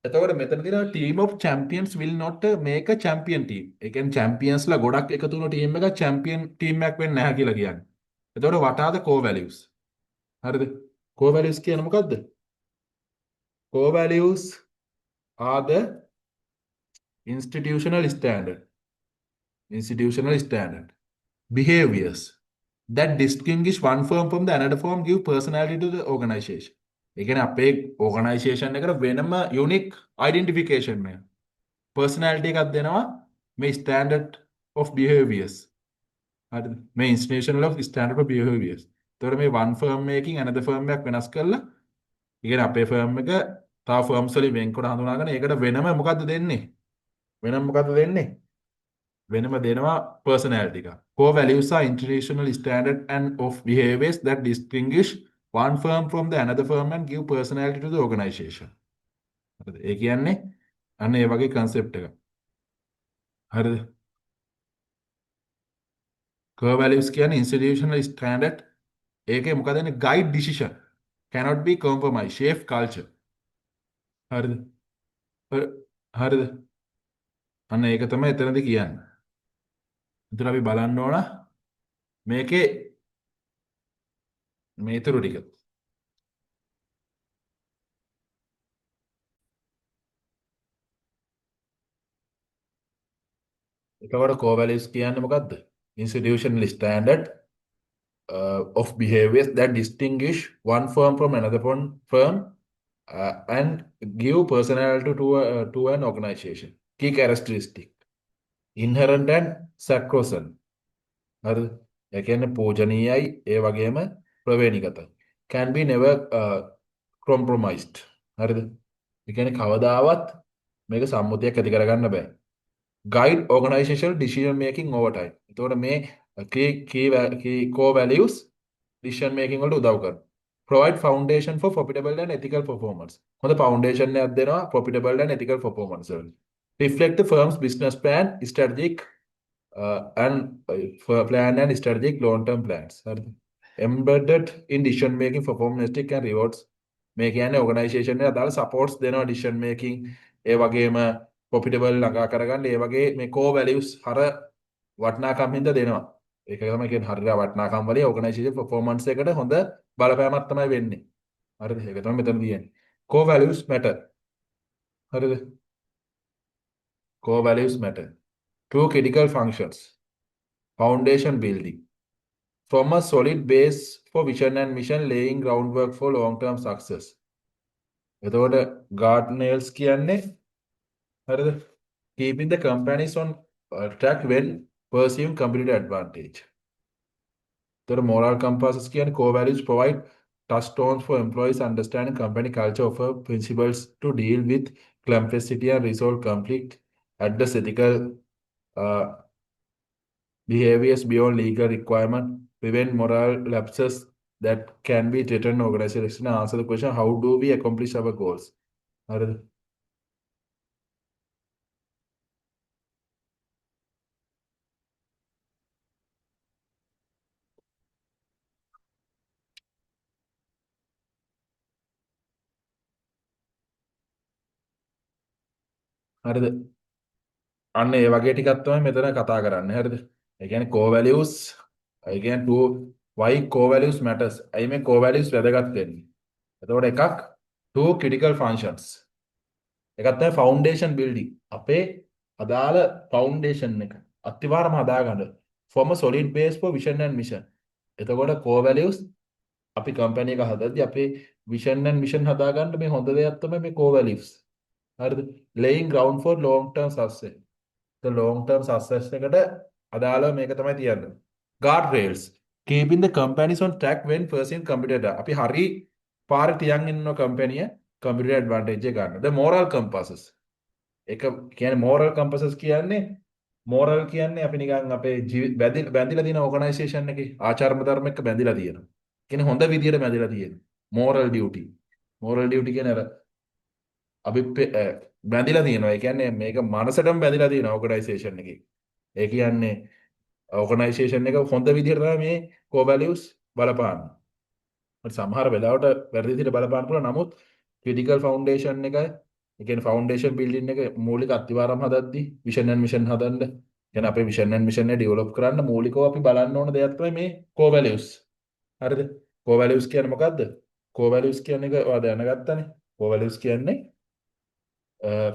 එතකොට මෙතන තියෙනවා team of champions will not make a champion team. ඒ කියන්නේ championsලා ගොඩක් එකතු වුණ team එකක් champion team එකක් වෙන්නේ නැහැ කියලා කියන්නේ. එතකොට what are the core values? හරිද? core values කියන්නේ මොකද්ද? core values are the institutional standard behaviors that distinguish one firm from the another firm, give personality to the organization. ඒ කියන්නේ අපේ organization එකට වෙනම unique identification එක personality එකක් දෙනවා මේ standard of behaviors. හරිද? මේ institutional of standard of behaviors. ඒතකොට මේ one firm එකකින් another firm එකක් වෙනස් කරලා ඒ කියන්නේ අපේ firm එක තව firms වලින් වෙන්කොට හඳුනාගෙන ඒකට වෙනම මොකද්ද දෙන්නේ? වෙනම මොකද්ද දෙන්නේ? වෙනම දෙනවා personality එක. Core values are international standard and of behaviors that distinguish one firm from the another firm and give personality to the organization. හරිද? ඒ කියන්නේ අන්න ඒ වගේ concept එක. හරිද? Core values කියන්නේ institutional standard. ඒකේ මොකද වෙන්නේ? guide decision. Cannot be compromised. Shape culture. හරිද? හරිද? අන්න ඒක තමයි එතනදී කියන්නේ. එතන අපි බලන්න ඕන මේකේ මේ ඊතුරු ටික. එතකොට core values කියන්නේ මොකද්ද? Institutional standard of behaviors that distinguish one firm from another firm and give personality to an organization. Key characteristic. Inherent and sacrosanct. හරිද? ඒ කියන්නේ පූජනීයයි ඒ වගේම ප්‍රවේණිගතයි. Can be never compromised. හරිද? ඒ කියන්නේ කවදාවත් මේක සම්මුතියක් ඇති කරගන්න බෑ. Guide organizational decision making over time. එතකොට මේ key core values decision making වලට උදව් කරනවා. Provide foundation for profitable and ethical performance. හොඳ foundation එකක් දෙනවා profitable and ethical performance වලට. Reflect the firm's business plan, strategic and plan and strategic long-term plans. හරිද? Embedded in decision making for performance and rewards. මේ කියන්නේ organization එක අදාළ supports දෙනවා decision making ඒ වගේම ප්‍රොෆිටබල් ළඟා කරගන්න ඒ වගේ මේ කෝ වැලියුස් හර වටිනාකම් හින්දා දෙනවා. ඒක තමයි කියන්නේ හරියට වටිනාකම් වලින් ඕගනයිසේෂන් පර්ෆෝමන්ස් එකට හොඳ බලපෑමක් තමයි වෙන්නේ. හරිද? ඒක තමයි මෙතන තියෙන්නේ. core values matter. හරිද? core values matter. Two critical functions. Foundation building. From a solid base for vision and mission laying groundwork for long-term success. එතකොට Gartners කියන්නේ හරිද? Keeping the companies on track when pursuing competitive advantage. The moral compasses can core values provide touchstones for employees understanding company culture, offer principles to deal with complexity and resolve conflict, address ethical uh, behaviors beyond legal requirement, prevent moral lapses that can be threatened organization, and answer the question, how do we accomplish our goals? හරිද? හරිද? අන්න ඒ වගේ ටිකක් තමයි මෙතන කතා කරන්නේ. හරිද? ඒ කියන්නේ core values, ඒ කියන්නේ two why core values matters. ඇයි මේ core values වැදගත් වෙන්නේ? එතකොට එකක් two critical functions. එකක් තමයි foundation building. අපේ අදාළ foundation එක අත්‍යවාරම හදාගන්න. Form a solid base for vision and mission. එතකොට core values අපි කම්පැනි එක හදද්දී අපේ vision and mission හදාගන්න මේ හොඳ දෙයක් තමයි මේ core values. හරිද? laying ground for long term success. The long term success එකට අදාළව මේක තමයි තියන්නේ. guard rails keeping the companies on track when pursuing competitor. අපි හරි පාරේ තියන් ඉන්න කම්පැනිය competitive advantage එක ගන්න. The moral compasses. ඒක කියන්නේ moral compasses කියන්නේ moral කියන්නේ අපි නිකන් අපේ බැඳිලා තියෙන organization එකේ ආචාර ධර්ම එක්ක බැඳිලා තියෙනවා. කියන්නේ හොඳ විදියට බැඳිලා තියෙනවා. moral duty. moral duty කියන්නේ අර අපි බැඳිලා තියෙනවා. ඒ කියන්නේ මේක මනසටම බැඳිලා තියෙනවා organization එකේ. ඒ කියන්නේ ඕගනයිසේෂන් එක හොඳ විදිහට තමයි මේ core values බලපාන්නේ. හරි සමහර වෙලාවට වැරදි විදිහට බලපාන්න පුළුවන්. නමුත් critical foundation එක, ඒ කියන්නේ foundation building එක මූලික අත්විවරම් හදද්දී vision and mission හදන්න. කියන්නේ අපේ vision and mission එක develop කරන්න මූලිකව අපි බලන්න ඕන දෙයක් තමයි මේ core values. හරිද? core values කියන්නේ මොකද්ද? core values කියන එක ඔයා දැනගත්තානේ. core values කියන්නේ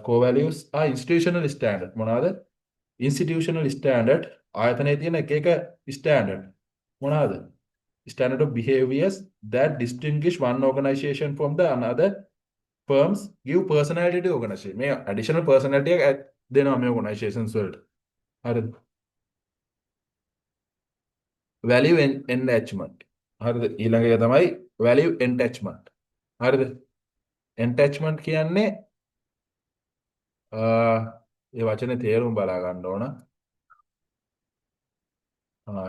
core values are institutional standard. මොනවාද? institutional standard ආයතනයේ තියෙන එක එක standard මොනවාද? standard of behaviors that distinguish one organization from the another firms give personality to organization. මේ additional personality එක දෙනවා මේ organizations වලට. හරිද? value enrichment. හරිද? ඊළඟ එක තමයි value enrichment. හරිද? enrichment කියන්නේ ඒ වචනේ තේරුම බලා ගන්න ඕන.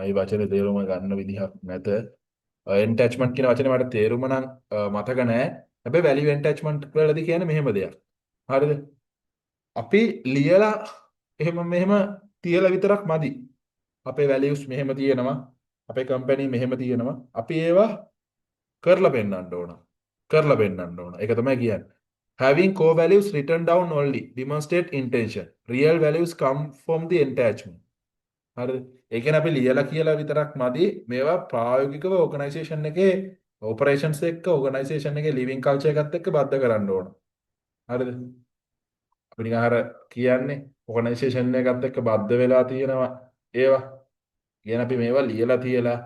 ඒ වචනේ තේරුම ගන්න විදිහක් නැත. එන්ටැච්මන්ට් කියන වචනේ මට තේරුම නම් මතක නැහැ. හැබැයි වැලියු එන්ටැච්මන්ට් වලදී කියන්නේ මෙහෙම දෙයක්. හරිද? අපි ලියලා මෙහෙම තියලා විතරක් මදි. අපේ වැලියුස් මෙහෙම තියෙනවා. අපේ කම්පැනි මෙහෙම තියෙනවා. අපි ඒවා කරලා පෙන්නන්න ඕන. කරලා පෙන්නන්න ඕන. ඒක තමයි කියන්නේ. Having core values written down only demonstrate intention. Real values come from the attachment. හරිද? ඒ කියන්නේ අපි ලියලා කියලා විතරක් මදි. මේවා ප්‍රායෝගිකව ඕගනයිසේෂන් එකේ ඔපරේෂන්ස් එක්ක ඕගනයිසේෂන් එකේ ලිවිං කල්චර් එකත් එක්ක බද්ධ කරන්න ඕන. හරිද? අපි නිකන් අර කියන්නේ ඕගනයිසේෂන් එකත් එක්ක බද්ධ වෙලා තියෙනවා ඒවා. කියන අපි මේවා ලියලා තියලා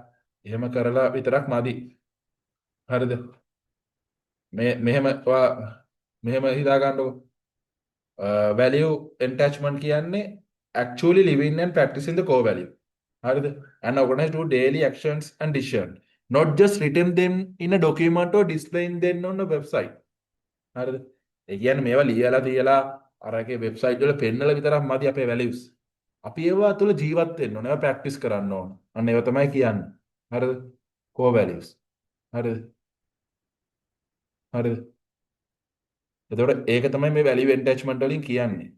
එහෙම කරලා විතරක් මදි. හරිද? මෙහෙම හිතා ගන්නකො. value attachment කියන්නේ actually living and practicing the core value. හරිද? And organize do daily actions and decision. Not just written them in a document or displaying them on a website. හරිද? ඒ කියන්නේ මේවා ලියලා තියලා අරගේ වෙබ්සයිට් වල පෙන්නලා විතරක් මදි අපේ values. අපි ඒවා තුළ ජීවත් වෙන්න ඕන. ඒවා ප්‍රැක්ටිස් කරන්න ඕන. අන්න ඒවා තමයි කියන්නේ. හරිද? core values. හරිද? හරිද? එතකොට ඒක තමයි මේ value attachment වලින් කියන්නේ.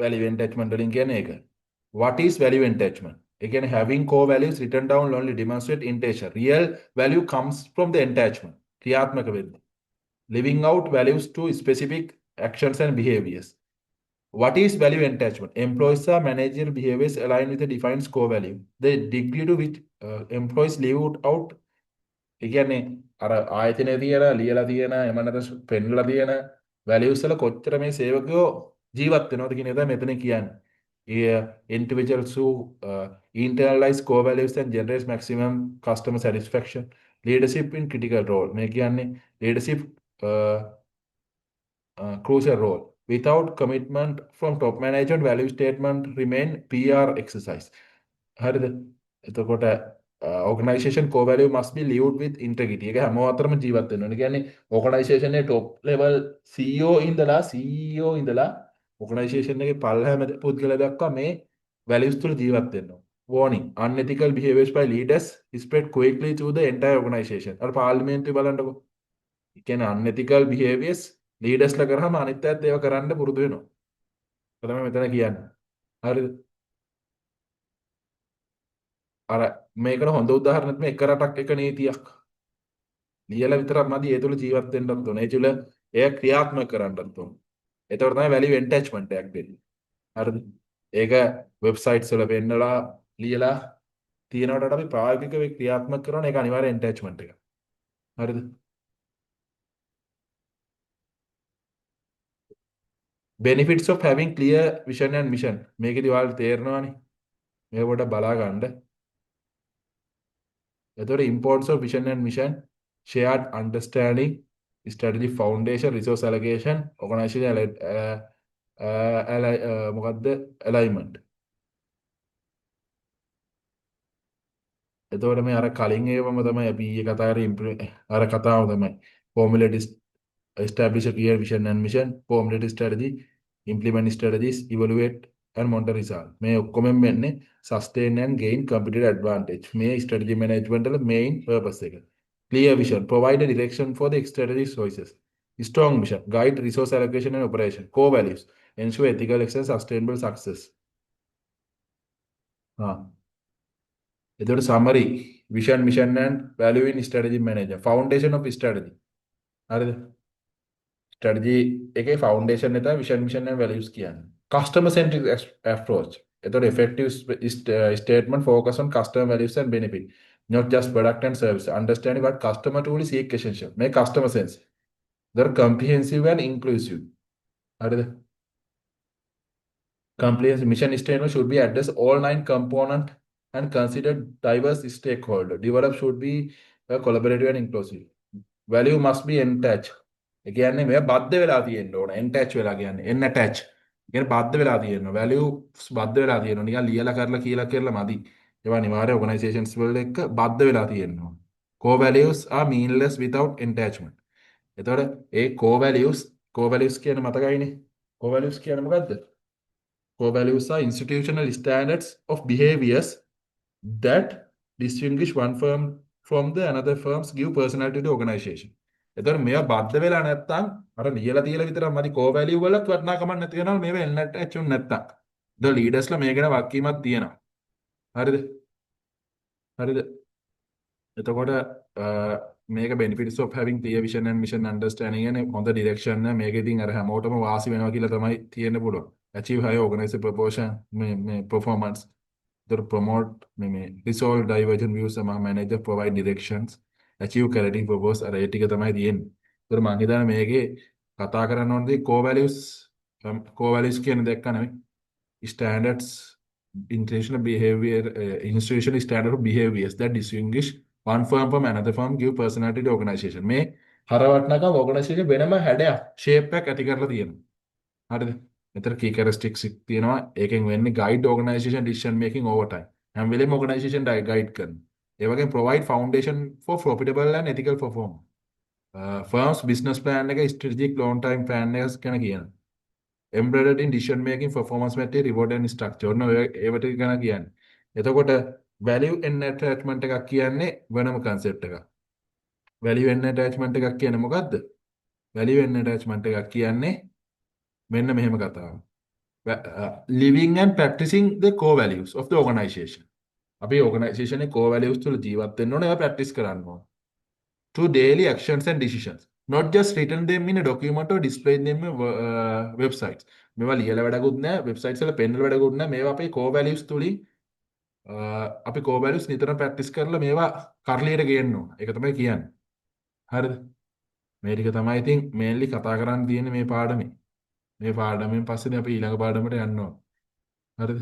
value attachment වලින් කියන්නේ ඒක. What is value attachment? ඒ කියන්නේ having core values written down only demonstrate intention. Real value comes from the attachment. ක්‍රියාත්මක වෙන්නේ. Living out values to specific actions and behaviors. What is value attachment? Employees are managerial behaviors aligned with a defined core value. The degree to which employees live out ඒ කියන්නේ අර ආයතනයේ තියෙන ලියලා තියෙන එහෙම නැත්නම් පෙන්ලා තියෙන values වල කොච්චර මේ සේවකයෝ ජීවත් වෙනවද කියන එක තමයි මෙතන කියන්නේ. Individuals who internalize core values and generates maximum customer satisfaction. Leadership in critical role. මේ කියන්නේ leadership uh, crucial role. Without commitment from top management, value statement remain PR exercise. හරිද? එතකොට organization core value must be lived with integrity. ඒක හැම අතරම ජීවත් වෙන්න ඕනේ. කියන්නේ organization එකේ top level CEO ඉඳලා organization එකේ පල්ලහැම පුද්ගලයා දක්වා මේ values තුල ජීවත් වෙන්න ඕනේ. Warning: unethical behaviors by leaders spread quickly to the entire organization. අර පාර්ලිමේන්තුවේ බලන්නකෝ. ඒ කියන්නේ unethical behaviors leadersලා කරාම අනිත් අයත් ඒවා කරන්න පුරුදු වෙනවා. ඒක තමයි මෙතන කියන්නේ. හරිද? අර මේකට හොඳ උදාහරණයක් මේ එක රටක් එක නීතියක්. ලියලා විතරක් මදි ඒ තුල ජීවත් වෙන්නත් ඕනේ. ඒ තුල එය ක්‍රියාත්මක කරන්නත් ඕනේ. ඒතකොට තමයි වැලියු එන්ටැච්මන්ට් එකක් වෙන්නේ. හරිද? ඒක වෙබ්සයිට්ස් වල පෙන්නලා ලියලා තියෙනවට අපි ප්‍රායෝගිකව ක්‍රියාත්මක කරන එක අනිවාර්ය එන්ටැච්මන්ට් එක. හරිද? benefits of having clear vision and mission. මේකේදී ඔයාලට තේරෙනවානේ. මේක පොඩ්ඩක් බලා ගන්න. එතකොට importance of vision and mission, shared understanding, strategy foundation, resource allocation, organization මොකද්ද alignment. එතකොට මේ අර කලින් ඒවම තමයි අපි ඊයේ කතා කරේ අර කතාව තමයි formulate establish a clear vision and mission, formulate strategy, implement strategies, evaluate and monitor result. මේ ඔක්කොම මෙන්නේ sustain and gain competitive advantage. මේ strategy management වල main purpose එක. Clear vision, provide a direction for the strategy choices. Strong mission, guide resource allocation and operation. Core values, ensure ethical excellence, sustainable success. එතකොට summary, vision, mission and value in strategy manager. Foundation of strategy. හරිද? strategy එකේ foundation එක තමයි vision, mission and values කියන්නේ. Customer centric approach. එතකොට effective statement focus on customer values and benefit. Not just product and service. Understanding what customer truly seek essential. Make customer sense. They're comprehensive and inclusive. හරිද? Comprehensive mission statement should be address all 9 component and consider diverse stakeholder. Develop should be collaborative and inclusive. Value must be attached. ඒ කියන්නේ මේවා බද්ධ වෙලා තියෙන්න ඕන. attach වෙලා කියන්නේ attach. ඒ කියන්නේ බද්ධ වෙලා තියෙනවා. values බද්ධ වෙලා තියෙනවා. නිකන් ලියලා කරලා කියලා කරලා මදි. ඒවා අනිවාර්ය organizations වල එක්ක බද්ධ වෙලා තියෙනවා. Core values are meaningless without attachment. එතකොට ඒ core values කියන්නේ මතකයිනේ. core values කියන්නේ මොකද්ද? Core values are institutional standards of behaviors that distinguish one firm from the another firms, give personality to organization. එතකොට මේවා බද්ධ වෙලා නැත්තම් අර ලියලා තියලා විතරක් මදි core value වලත් වටිනාකමක් නැති වෙනවා මේවා එන්නට ඇචුන් නැත්තම්. ද ලීඩර්ස්ලා මේ ගැන වගකීමක් තියෙනවා. හරිද? හරිද? එතකොට මේක benefits of having clear vision and mission understanding and හොඳ direction එක මේක ඉතින් අර හැමෝටම වාසි වෙනවා කියලා තමයි තියෙන්න පුළුවන්. achieve high organization proportion මේ performance. They promote resolve divergent views among manager, provide directions, achieve clarity purpose අර ඒ ටික තමයි තියෙන්නේ. ඒතර මම හිතන්නේ මේකේ කතා කරන්න ඕනේ core values කියන දෙක නෙමෙයි. Standards international behavior institutional standard of behaviors that distinguish one firm from another firm, give personality to organization. මේ හරවටනකම organization වෙනම හැඩයක් shape එකක් ඇති කරලා තියෙනවා. හරිද? මෙතන key characteristics තියෙනවා. ඒකෙන් වෙන්නේ guide organization decision making over time. හැම වෙලේම organization guide කරනවා. ඒ වගේම provide foundation for profitable and ethical performance. Firms business plan එක strategic long time plan එක ගැන කියනවා. Embedded in decision making, performance metric, reward and structure. ඔන්න ඒවට ගැන කියන්නේ. එතකොට value and attachment එකක් කියන්නේ වෙනම concept එකක්. value and attachment එකක් කියන්නේ මොකද්ද? value and attachment එකක් කියන්නේ මෙන්න මෙහෙම කතාවක්. living and practicing the core values of the organization. අපි organization එකේ core values තුල ජීවත් වෙන්න ඕනේ ඒවා practice කරන්න ඕනේ. through daily actions and decisions. Not just written them in a document or display them in websites. මේවා ලියලා වැඩකුත් නැහැ වෙබ්සයිට්ස් වල පෙන්නලා වැඩකුත් නැහැ මේවා අපේ core values තුලින් අපි core values නිතරම ප්‍රැක්ටිස් කරලා මේවා කරලියට ගේන්න ඕන. ඒක තමයි කියන්නේ. හරිද? මේ ටික තමයි ඉතින් මේන්ලි කතා කරන්න තියෙන්නේ මේ පාඩමේ. මේ පාඩමෙන් පස්සේ අපි ඊළඟ පාඩමට යන්න ඕන. හරිද?